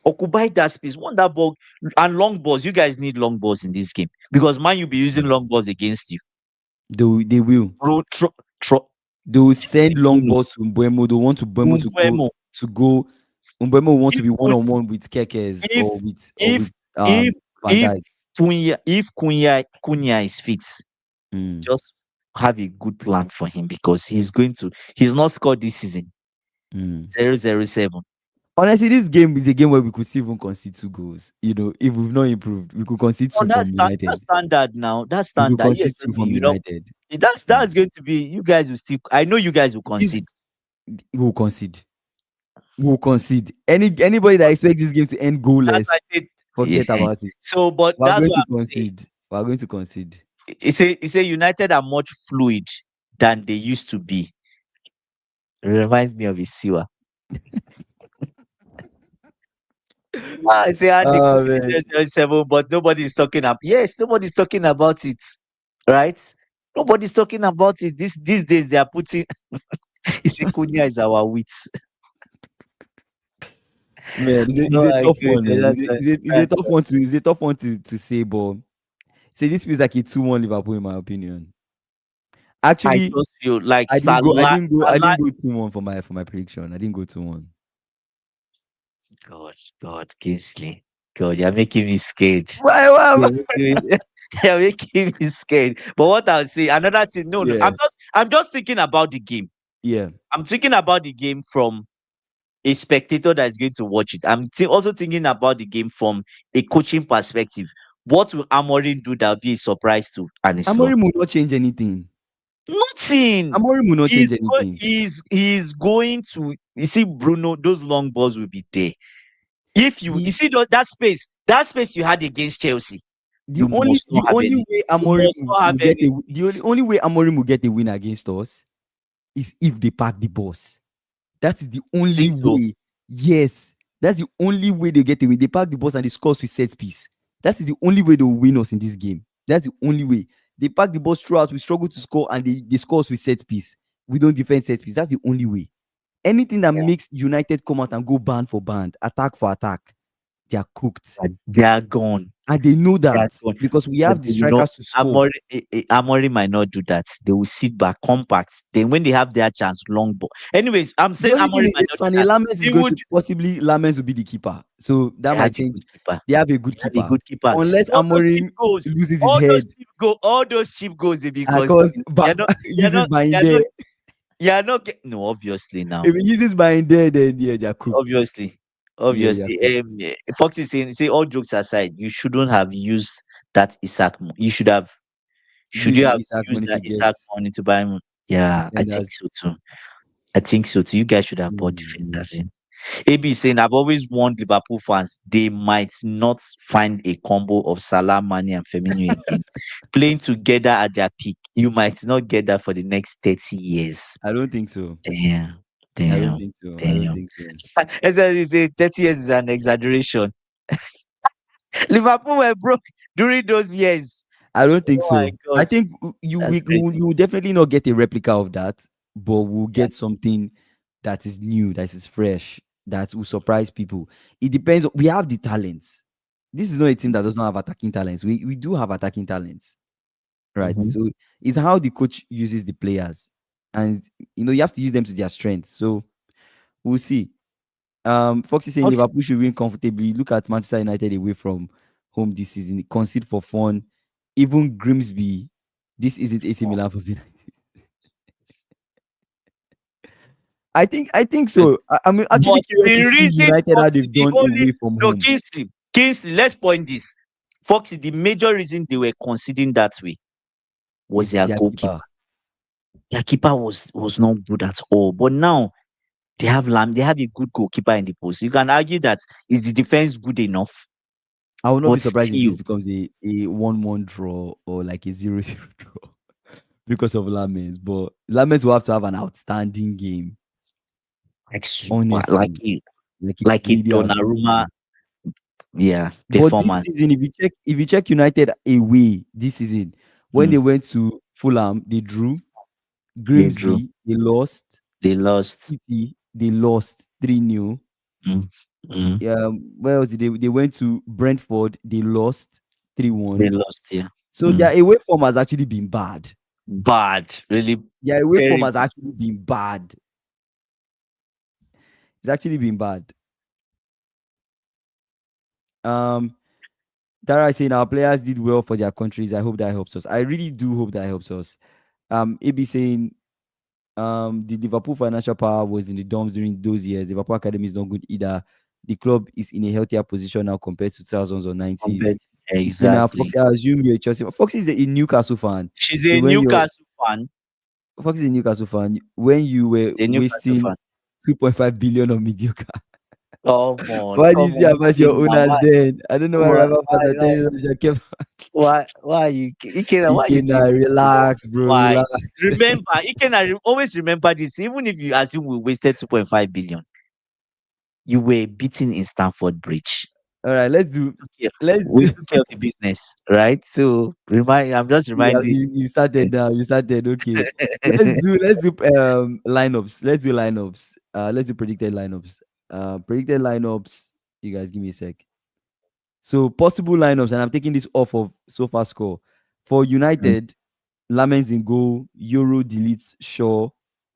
Occupy that space. Want that ball and long balls. You guys need long balls in this game because man, you'll be using long balls against you. They will. Bro, They will send long balls to Mbuemo. They want to Mbuemo Mbeumo. to go. Mbuemo will want to If be one Kun- on one with Kekes if or with if if Van if Dijk. Cunha is fit, Mm. just have a good plan for him because he's not scored this season. Mm. 0-0-7. Honestly, this game is a game where we could still even concede 2 goals. If we've not improved, we could concede Oh, two from that's United. standard now. That's We could standard. Yes, concede two maybe from United. Mm. that's going to be you guys will still. I know you guys will This concede. we will concede. We will concede. Anybody that But expects this game to end that's why goalless, I said forget about it. so. But We are that's going what to I'm saying. concede. We are going to concede. He say United are much fluid than they used to be. It reminds me of Isiwa. I say Andy Oh Kudi man. 007, but nobody's talking about. Yes, nobody's talking about it, right? Nobody's talking about it. These days they are putting. Isi is our wit. Man, Oh it's a my tough one, goodness, man. that's right. It's a That's tough right. one to say, but say this feels like a 2-1 Liverpool in my opinion. I Actually, just feel like I didn't go I Salah, didn't go I Salah. didn't go 2-1 for my prediction. I didn't go 2-1. God, Kingsley. God, you're making me scared. Why am You're making me, you're making me scared. But what I'll say, another thing, no. Yeah, I'm just thinking about the game. yeah. I'm thinking about the game from a spectator that is going to watch it. Also thinking about the game from a coaching perspective. What will Amorim do that'll be a surprise to Arne Slot? Amorim will not change anything. Nothing. Amorim will not change anything. He's going to you see Bruno, those long balls will be there. If you The see that space you had against Chelsea, the you only must the not have only any. way You Amorim must not have will get any the space. only way Amorim will get a win against us is if they pack the boss. That is the only Think so. way. Yes, that's the only way they get away. They pack the boss and they score with set piece. That is the only way they will win us in this game. That's the only way. They pack the boss throughout. We struggle to score and they score us with set piece. We don't defend set piece. That's the only way. Anything that Yeah, makes United come out and go band for band, attack for attack, they are cooked. they are gone. And they know They are that gone. because we But have the they will not. strikers to score. Amorim might not do that. They will sit back, compact. Then when they have their chance, long ball. Anyways, I'm The saying only thing Amorim is might that not do Sane that. Lammens is He going would. to possibly Lammens will be the keeper. So that They have might a change. good keeper. They have a good They have a keeper. good keeper. Unless All those cheap Amorim goals, loses his head all those cheap goals they be because conceding. You're not, you're uses not, you're Bainde. not, you're not. No, obviously now. If he uses Bainde, then yeah, they're cooked. Obviously, Yeah, they're cooked. Fox is saying, say all jokes aside, you shouldn't have used that Isaac. You should Use you the have Isaac used money that to get Isaac money to buy? Yeah, I think defenders. so too. I think so too. You guys should have bought Mm. defenders in. AB is saying, I've always warned Liverpool fans they might not find a combo of Salah, Mane, and Firmino again. Playing together at their peak, you might not get that for the next 30 years. I don't think so. Damn, I don't damn, think so. I don't damn. think so. As I say, 30 years is an exaggeration. Liverpool were broke during those years. I don't think Oh my so. I God, think that's crazy. you will definitely not get a replica of that, but we'll Yeah. get something that is new, that is fresh, that will surprise people. It depends. We have the talents. This is not a team that does not have attacking talents. We do have attacking talents, right? Mhm. So it's how the coach uses the players, and you have to use them to their strengths. So we'll see. Fox is saying Fox, Liverpool should win comfortably. Look at Manchester United away from home this season. Concede for fun. Even Grimsby, this isn't AC Milan for the 90s. I think so. I'm actually but curious the to see reason United how Foxy, they've the done only away from no home. Kingsley, let's point this. Foxy, the major reason they were conceding that way was Is their their goalkeeper. keeper. Their keeper was not good at all. But now they have a good goalkeeper in the post. You can argue that is the defense good enough, I will not be but surprised if this still becomes a 1-1 draw or like a 0-0 draw because of Lamens. But Lamens will have to have an outstanding game, like super, honestly. Like a like a really outstanding Donnarumma, game. yeah, But this performance. season, if you check United away this season, when Mm, they went to Fulham, they drew. they drew, Grimsby, they lost. they lost. City, they lost 3-0. Mm, mm, Where else did they went to Brentford, they lost they 3-1. lost. Yeah, So mm. their away form has actually been bad. Bad, really Their away form has terrible. actually been bad. It's actually been bad. Um, Dara is saying our players did well for their countries. I hope that helps us. I really do hope that helps us. AB saying the Liverpool financial power was in the dumps during those years. The Liverpool academy is not good either. The club is in a healthier position now compared to 2000s or 90s. Compared, Ikena, exactly. Foxy, I assume you're a Chelsea. Foxy is a Newcastle fan. She's So a when you're Newcastle fan. Foxy is a Newcastle fan, when you were A Newcastle wasting fan. 2.5 billion on mediocre, why Come didn't you on, advise your Ikena. owners then? I don't know why rival fans are Why, telling us you kept why you, Ikena? Why you doing Ikena, this to us? relax, bro, Why? relax. Remember, Ikena, always remember this. Even if you assume we wasted 2.5 billion, you were beaten in Stamford Bridge. All right, Took care- let's We do. took care of the business, right? So I'm just Yeah, reminding. you started now. You started. Okay. Let's do lineups. Let's do lineups. Let's do predicted lineups. Predicted lineups. You guys give me a sec. So possible lineups, and I'm taking this off of sofa score. For Mm. United, Lamens in goal, Euro deletes Shaw,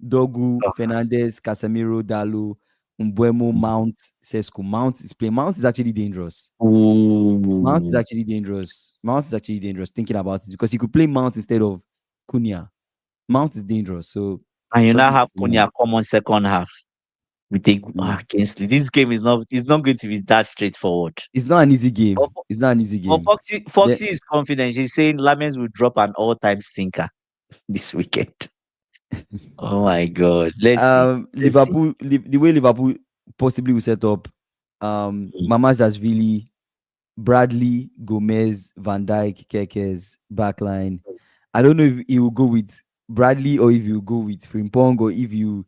Dogu, Oh. Fernandez, Casemiro, Dalo, Umbuemo, Mount, Sesko. Mount is playing. Mount is actually dangerous. Mount is Ooh. actually dangerous. Mount is actually dangerous thinking about it because he could play Mount instead of Cunha. Mount is dangerous. So And you now something to have keep in mind. Konya come on second half. We take Mm. Kingsley. This game is not going to be that straightforward. It's not an easy But, game. It's not an easy but game. The, Foxy is confident. She's saying Lamens will drop an all-time stinker this weekend. Oh my God. Let's see. Let's see. The way Liverpool possibly will set up, Mm. Mamas Dashvili, Bradley, Gomez, Van Dijk, Kekes, backline. I don't know if he will go with Bradley or if he will go with Frimpong or if you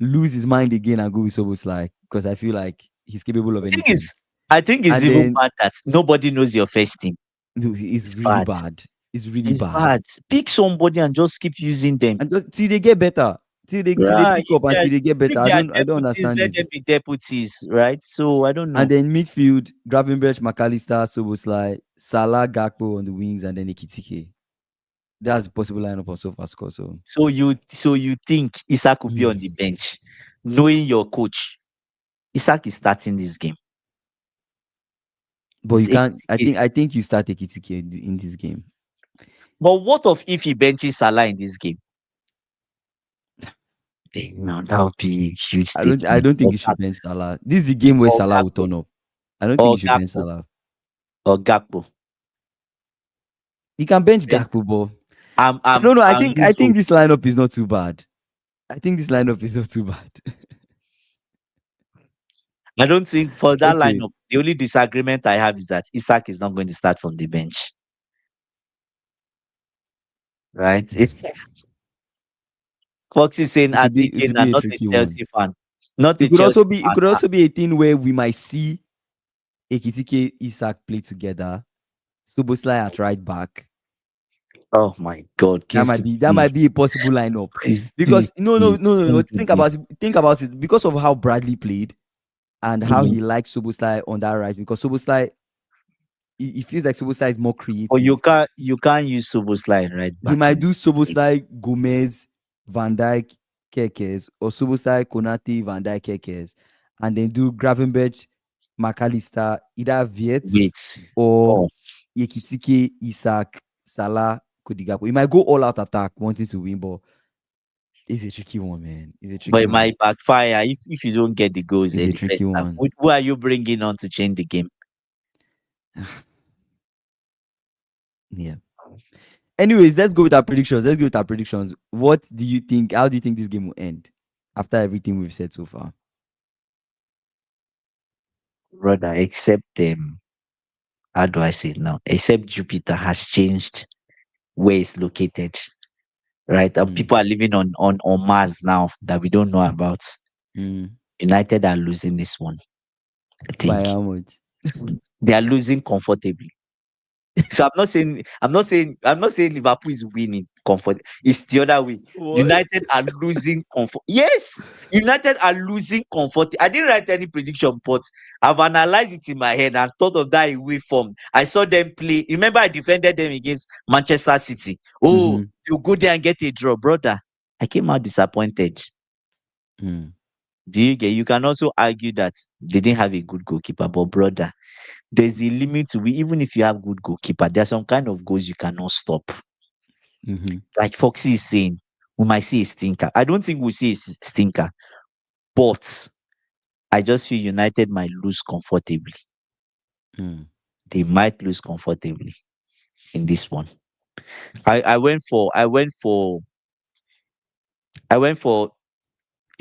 lose his mind again and go with Soboslai because I feel like he's capable of The thing anything. is, I think it's And even then bad that nobody knows your first team. no, it's It's really bad. bad. It's really It's bad. bad. Pick somebody and just keep using them. And just till they get better, till they Right. pick up and till they get better. If I they are don't deputies, understand let it. them be deputies, right? So I don't And know. then midfield, Gravenberch, McAllister, Soboslai, Salah, Gakpo on the wings, and then Ekitike. That's the possible lineup on so far score. So, So you think Isak will be on mm. the bench, knowing your coach. Isak is starting this game. But It's you can't. I Ekitike. think. I think you start Ekitike in this game. But what of if he benches Salah in this game? Then, no, that would be a huge I don't. I statement. don't think you should bench Salah. This is the game where Or Salah will Gakpo, turn up. I don't think or you should bench Gakpo, Salah. or Gakpo. You can bench Then Gakpo, but I'm I I'm don't know. I I'll think. I lose think hope. this lineup is not too bad. I think this lineup is not too bad. I don't think for that Okay. lineup, the only disagreement I have is that Isaac is not going to start from the bench, right? Fox is saying as It again, will and be a not a tricky one. Chelsea fan, not a Chelsea It fan. could also be a thing where we might see Ekitike Isak play together, Soboslai at right back. Oh my God, Kingsley, That might please, be a possible lineup. please, please, Because please, no. don't do Think this. about it. Think about it. Because of how Bradley played and how Mhm. he likes Soboslai on that right. Because Soboslai, he feels like Soboslai is more But creative. you can't use Soboslai right He back might in. do Soboslai, Gomez, Van Dijk, Kekes, or Soboslai, Konate, Van Dijk, Kekes, and then do Gravenberch, McAllister, either Vietz Wait. or Oh, Yekitike, Isak, Salah, Kodigapo. He might go all out attack, wanting to win, but it's a tricky one, man. It's a but tricky it one. might backfire if you don't get the goals It's a in the tricky first half. one. Who are you bringing on to change the game? Yeah. Anyways, let's go with our predictions. Let's go with our predictions. What do you think? How do you think this game will end after everything we've said so far? Rather, except how do I say it now? Except Jupiter has changed where it's located, right? And Mm, people are living on Mars now that we don't know about. mm. United are losing this one. I By think how much? they are losing comfortably. So I'm not saying Liverpool is winning comfort. It's the other way. What? United are losing comfort. Yes, United are losing comfort. I didn't write any prediction, but I've analyzed it in my head and thought of that away form. I saw them play. Remember, I defended them against Manchester City. Oh, Mm-hmm. you go there and get a draw, brother. I came out disappointed. Mm, Do you get? You can also argue that they didn't have a good goalkeeper, but brother, there's a limit to it. Even if you have good goalkeeper, there are some kind of goals you cannot stop. mm-hmm. Like Foxy is saying, we might see a stinker. I don't think we'll see a stinker, but I just feel United might lose comfortably. Mm. They might lose comfortably in this one. I went for a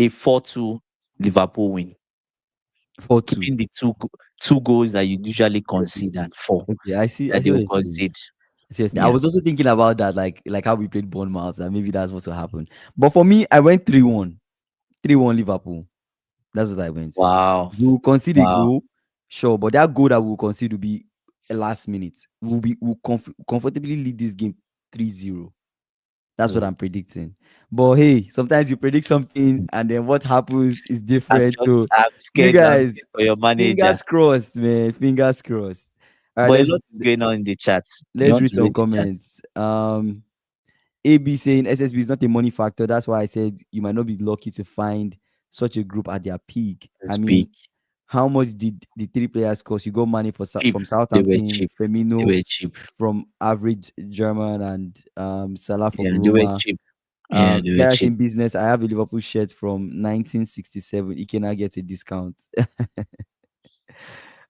4-2 Liverpool win, 4-2. keeping the two goals that you usually Okay. concede and four Okay. I that see they what will you're saying. concede. Seriously. I Yeah. was also thinking about that, like how we played Bournemouth, and maybe that's what will happen. But for me, I went 3-1. 3-1 Liverpool. That's what I went. Wow. We will concede a Wow. goal, sure, but that goal that we will concede will be a last minute. We'll comfortably lead this game 3-0. That's what Mm. I'm predicting. But hey, sometimes you predict something and then what happens is different. So I'm you scared now guys, for your manager. fingers crossed, man. Fingers crossed. All right, But a lot is going on in the chat. You let's want read to some read the chat? comments. AB saying SSB is not a money factor. That's why I said you might not be lucky to find such a group at their peak. I Speak. mean, how much did the three players cost? You got money Cheap. from They were Southampton, cheap. They Firmino were cheap. from average German, and Salah Yeah, from they were Roma. cheap. Yeah, they were Darius cheap. in business. I have a Liverpool shirt from 1967. Ikena gets a discount.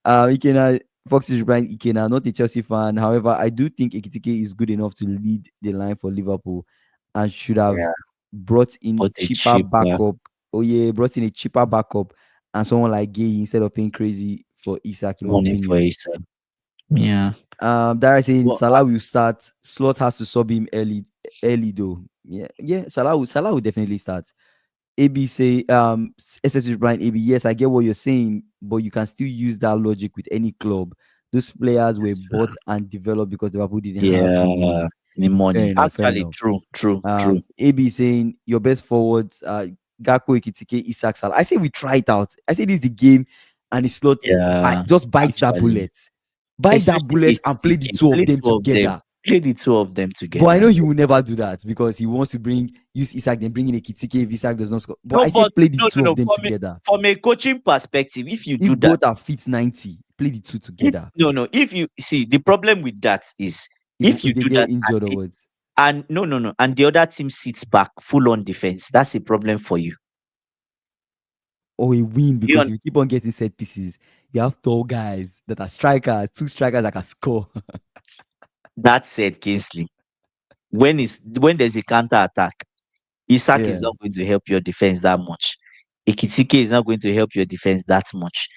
Ikena Fox is replying Ikena, not a Chelsea fan. However, I do think Ekitike is good enough to lead the line for Liverpool and should have Yeah, brought in but a cheaper cheap backup. Oh yeah, brought in a cheaper backup and someone like Guehi instead of paying crazy for Isak, in my money for opinion. his. Yeah. Darius saying Well, Salah will start. Slot has to sub him early though. Yeah. Salah will definitely start. AB say, SS replying, AB, yes, I get what you're saying, but you can still use that logic with any club. Those players were bought and developed because Liverpool didn't have the yeah, money. the Fair money. enough, fair Actually, enough. true, true, true. AB saying your best forwards, Gakpo, Ekitike, Isak, Salah. I say we try it out. I say this is the game, and it's not Yeah, just bite that actually, bullet. Bite that especially bullet and play the 80K. two of Play them two of them. together. Play the two of them But I together. know he will never do that because he wants to use Isak, then bring in Ekitike if Isak does not score. But No, I say but play the no, two no, of no. them From a together. from a coaching perspective, if you If do that, both are fit 90, play the two if together. no, no, if you see the problem with that is if you If they do get that injured or what, and no, no, no, and the other team sits back full on defense, that's a problem for you. or a win, You because if you keep on getting set pieces, you have tall guys that are strikers, two strikers that can score. That said, Kingsley, when there's a counter attack, Isak is Yeah. not going to help your defense that much. Ekitike is not going to help your defense that much.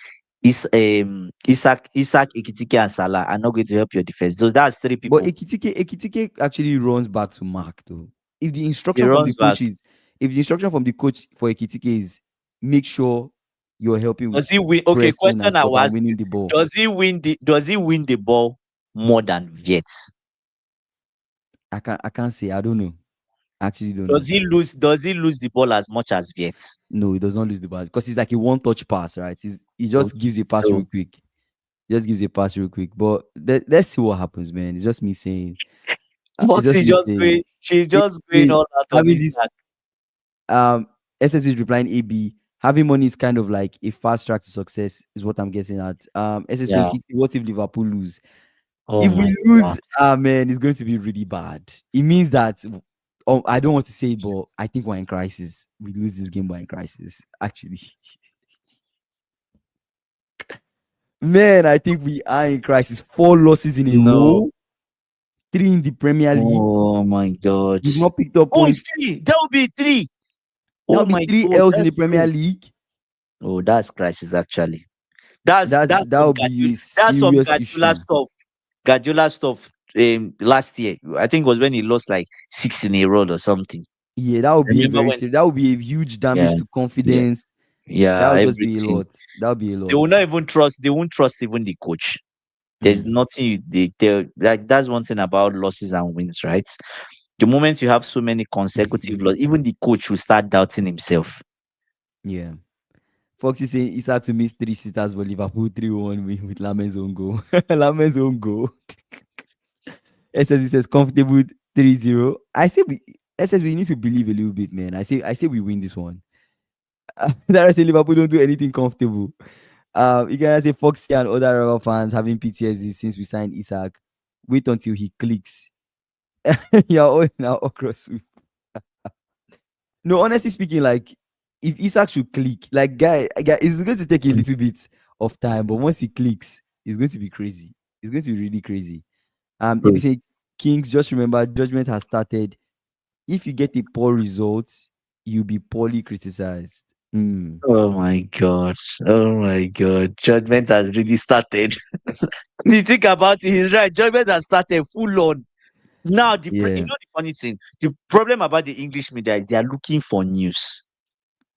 Isaac, Ekitike, and Salah are not going to help your defense. So that's three But people. Ekitike actually runs back to Mark though. If the He instruction from the runs back. coach is, if the instruction from the coach for Ekitike is make sure you're helping with Does he win? Okay, pressing and question I stuff will and ask you: winning the ball. Does he win the ball more than Viets? I can't say. I don't know. I actually don't Does know. he lose? Does he lose the ball as much as Viets? No, he does not lose the ball because it's like a one-touch pass, right? He just Okay, gives a pass so real quick. Just gives a pass real quick. But let's see what happens, man. It's just me saying. It's just Foxy me just saying. going. She's A- just going all out on Having his this back. um SSV is replying AB. Having money is kind of like a fast track to success, is what I'm getting at. SSV, Yeah. what if Liverpool lose? Oh If we my god. lose, man, it's going to be really bad. It means that I don't want to say it, but I think we're in crisis. We lose this game, we're in crisis. Actually, man, I think we are in crisis. 4 losses in a No. row, three in the Premier League. Oh my god. We've not picked up Oh, it's points. three. That would be three. That'll Oh be my three god, L's in the that's Premier true. League. Oh, that's crisis actually. That's That's that's some that'll Guardiola, be a that's some serious Guardiola issue. stuff. Guardiola stuff. Last year, I think was when he lost like 6 in a row or something. Yeah, that would be a Remember very when? serious. That would be a huge Yeah, damage to yeah, confidence. That yeah. would just be a Everything. lot. That would be a They lot. will not even trust. They won't trust even the coach. There's Mm, nothing they like. That's one thing about losses and wins, right? The moment you have so many consecutive losses, even the coach will start doubting himself. yeah. Fox is saying Isak to miss three sitters, but Liverpool 3-1 win with Lamen's own goal. Lamen's own goal. SSB says comfortable 3-0. I say we SSB need to believe a little bit, man. I say we win this one. That I say Liverpool don't do anything comfortable. You can say Foxy and other rival fans having PTSD since we signed Isak. Wait until he clicks. You're all in our okra soup. No, honestly speaking, like if Isak should click, like guy, it's going to take a little bit of time, but once he clicks, it's going to be crazy. It's going to be really crazy. If you Mm. say Kings, just remember judgment has started. If you get a poor result, you'll be poorly criticized. Hmm. Oh my god. Oh my god. Judgment has really started. When you think about it, he's right. Judgment has started full on. Now, Yeah, the funny thing, the problem about the English media is they are looking for news.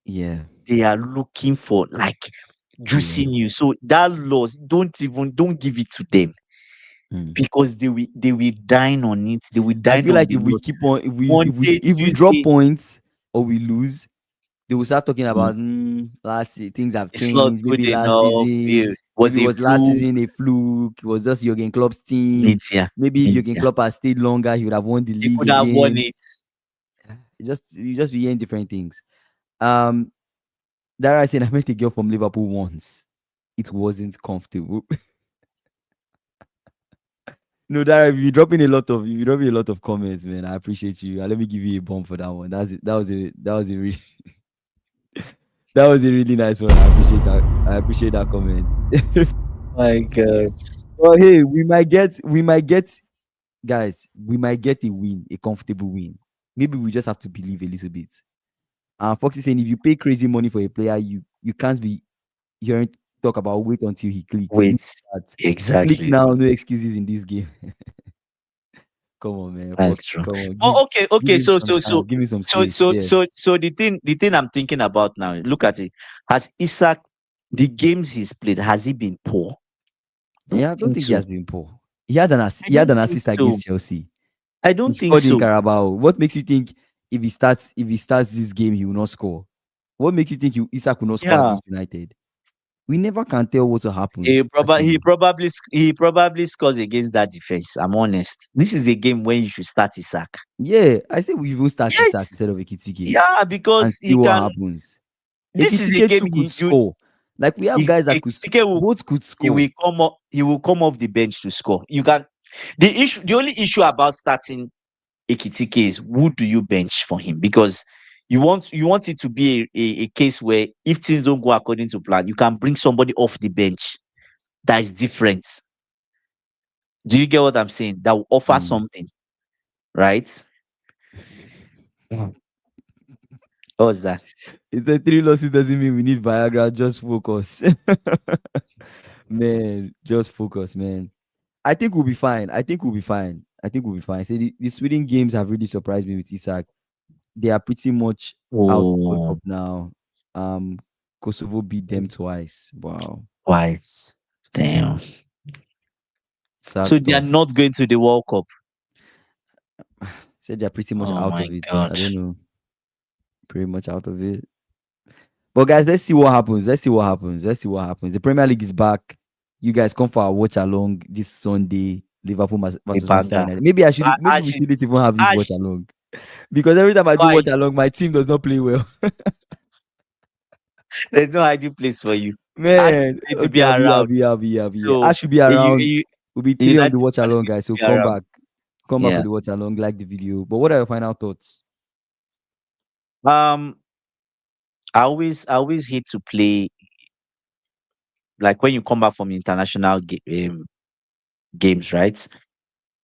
yeah, They are looking for like yeah. juicy news. So that loss, don't give it to them Hmm. because they will dine on it. They will I dine feel on like the if we loss. keep on, Monday, if we drop Tuesday, points or we lose, they will start talking mm, about things have it's not changed. good Maybe last enough. season, It maybe was it a was last fluke. season a fluke. It was just Jurgen Klopp's team. Media, Maybe if Jurgen media. Klopp had stayed longer, he would have won the He league could have won again. it. You just be hearing different things. Um, Dara said I met a girl from Liverpool once. It wasn't comfortable. No, Dara, if you dropping a lot of comments, man, I appreciate you. Let me give you a bump for that one. That's it. That was a really that was a really nice one. I appreciate that. I appreciate that comment. My God. Well, hey, we might get guys, we might get a win, a comfortable win. Maybe we just have to believe a little bit. Fox is saying if you pay crazy money for a player, you can't be hearing talk about wait until he clicks. Wait, That. Click exactly. now, no excuses in this game. Come on, man. That's Fox, true. come on. Give Oh, okay, give okay. him So, some so, so, chance. Give me some so, space. so, Yeah. so, so the thing I'm thinking about now, look at it. Has Isaac, the games he's played, has he been poor? I don't Yeah, I don't think think he so. has been poor. He had an I he had don't an think assist so. against Chelsea. I He don't think scored in so. Carabao. What makes you think if he starts this game he will not score? What makes you think Isak will not score Yeah. against United? We never can tell what will happen. He Actually, probably he probably scores against that defense. I'm honest. This is a game when you should start Isaac. yeah, I say we even start Isak Yes. instead of Ekitike Yeah, and because see he what can. happens. This is a Ekitike game too could score. Like we have guys that Ekitike will both could he score. will come up he will come off the bench to score. You can the only issue about starting Ekitike is who do you bench for him? Because you want it to be a case where if things don't go according to plan, you can bring somebody off the bench that is different. Do you get what I'm saying? That will offer Mm. something, right? What was that? He said 3 losses doesn't mean we need Viagra. Just focus. Man, just focus, man. I think we'll be fine. I think we'll be fine. I think we'll be fine. See, the Sweden games have really surprised me with Isak. They are pretty much out of World Oh, Cup now. Um, Kosovo beat them twice. Wow, twice. Damn. sad So they are stuff. not going to the World Cup. Said they're pretty much Oh out my of it. I God. don't know, pretty much out of it. But guys, let's see what happens. Let's see what happens. Let's see what happens. The Premier League is back. You guys come for our watch along this Sunday. Liverpool The versus Manchester banger. United. Maybe I should. Maybe we Actually, shouldn't even have this watch actually, along because every time I do why? watch along, my team does not play well. There's no ideal place for you. Ash Man, is going to okay, be I'll around. be, I'll be, I'll be. I So should be a, U- a, around. U- We'll be a three on United the watch fan is along, going guys. to So be around. come back for Yeah. the watch along. Like the video. But what are your final thoughts? Um, I always hate to play like when you come back from international games, right?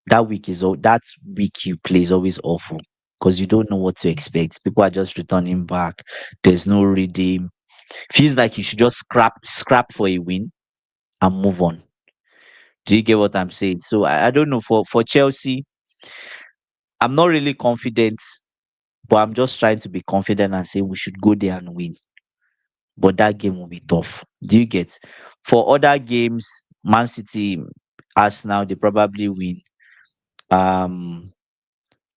That week you play is always awful because you don't know what to expect. People are just returning back. There's no redeem. Feels like you should just scrap for a win and move on. Do you get what I'm saying? So I don't know for Chelsea. I'm not really confident, but I'm just trying to be confident and say we should go there and win. But that game will be tough. Do you get? For other games, Man City, Arsenal, they probably win. Um,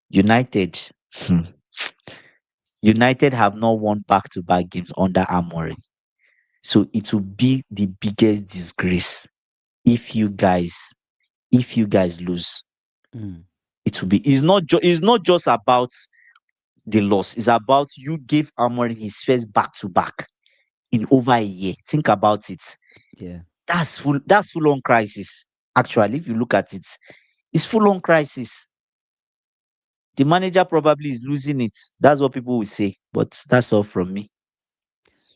United, hmm, United have not won back-to-back games under Amorim. So it will be the biggest disgrace if you guys if you guys lose. Mm, It will be. It's not just about the loss. It's about you gave Amorim his first back-to-back in over a year. Think about it. yeah. That's full on crisis. Actually, if you look at it, it's full on crisis. The manager probably is losing it. That's what people will say. But that's all from me.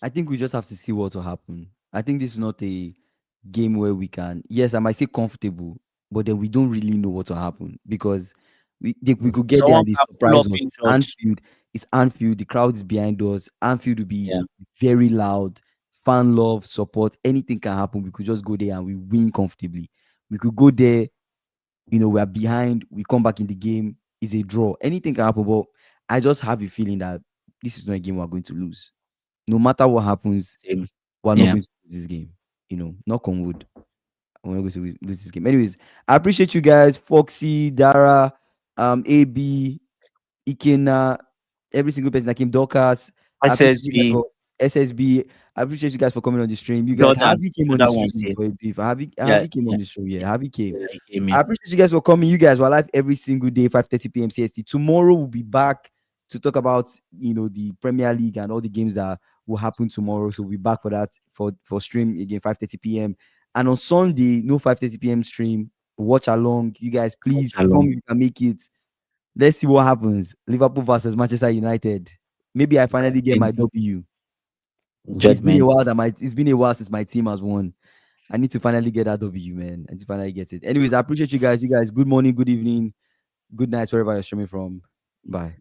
I think we just have to see what will happen. I think this is not a game where we can. Yes, I might say comfortable, but then we don't really know what will happen because we could get there Someone and they can pull surprise up us. It's injured. Anfield. It's Anfield. The crowd is behind us. Anfield will be Yeah, very loud. Fan love, support, anything can happen. We could just go there and we win comfortably. We could go there, we are behind, we come back in the game, it's a draw. Anything can happen, but I just have a feeling that this is not a game we're going to lose. No matter what happens, same. we're not Yeah. going to lose this game. Knock on wood. We're not going to lose this game. Anyways, I appreciate you guys, Foxy, Dara, AB, Ikena, every single person that came, Dorcas. I appreciate you guys SSB, for SSB. I appreciate you guys for coming on the stream. You guys, Jordan. Harvey came on the Jordan stream was here. for a day. Yeah, Harvey came yeah, on the stream. Yeah, Harvey came. yeah. He came I here. appreciate you guys for coming. You guys were live every single day, 5:30 p.m. CST. Tomorrow we'll be back to talk about the Premier League and all the games that will happen tomorrow. So we'll be back for that for stream again, 5:30 p.m. And on Sunday, no 5:30 p.m. stream. Watch along. You guys, please come Shalom. if you can make it. Let's see what happens. Liverpool versus Manchester United. Maybe I finally get my W. It's been a Judgment. while it's been a while since my team has won. I need to finally get that W, man. I need to finally get it. Anyways, I appreciate you guys. You guys, good morning, good evening, good night, wherever you're streaming from. Bye.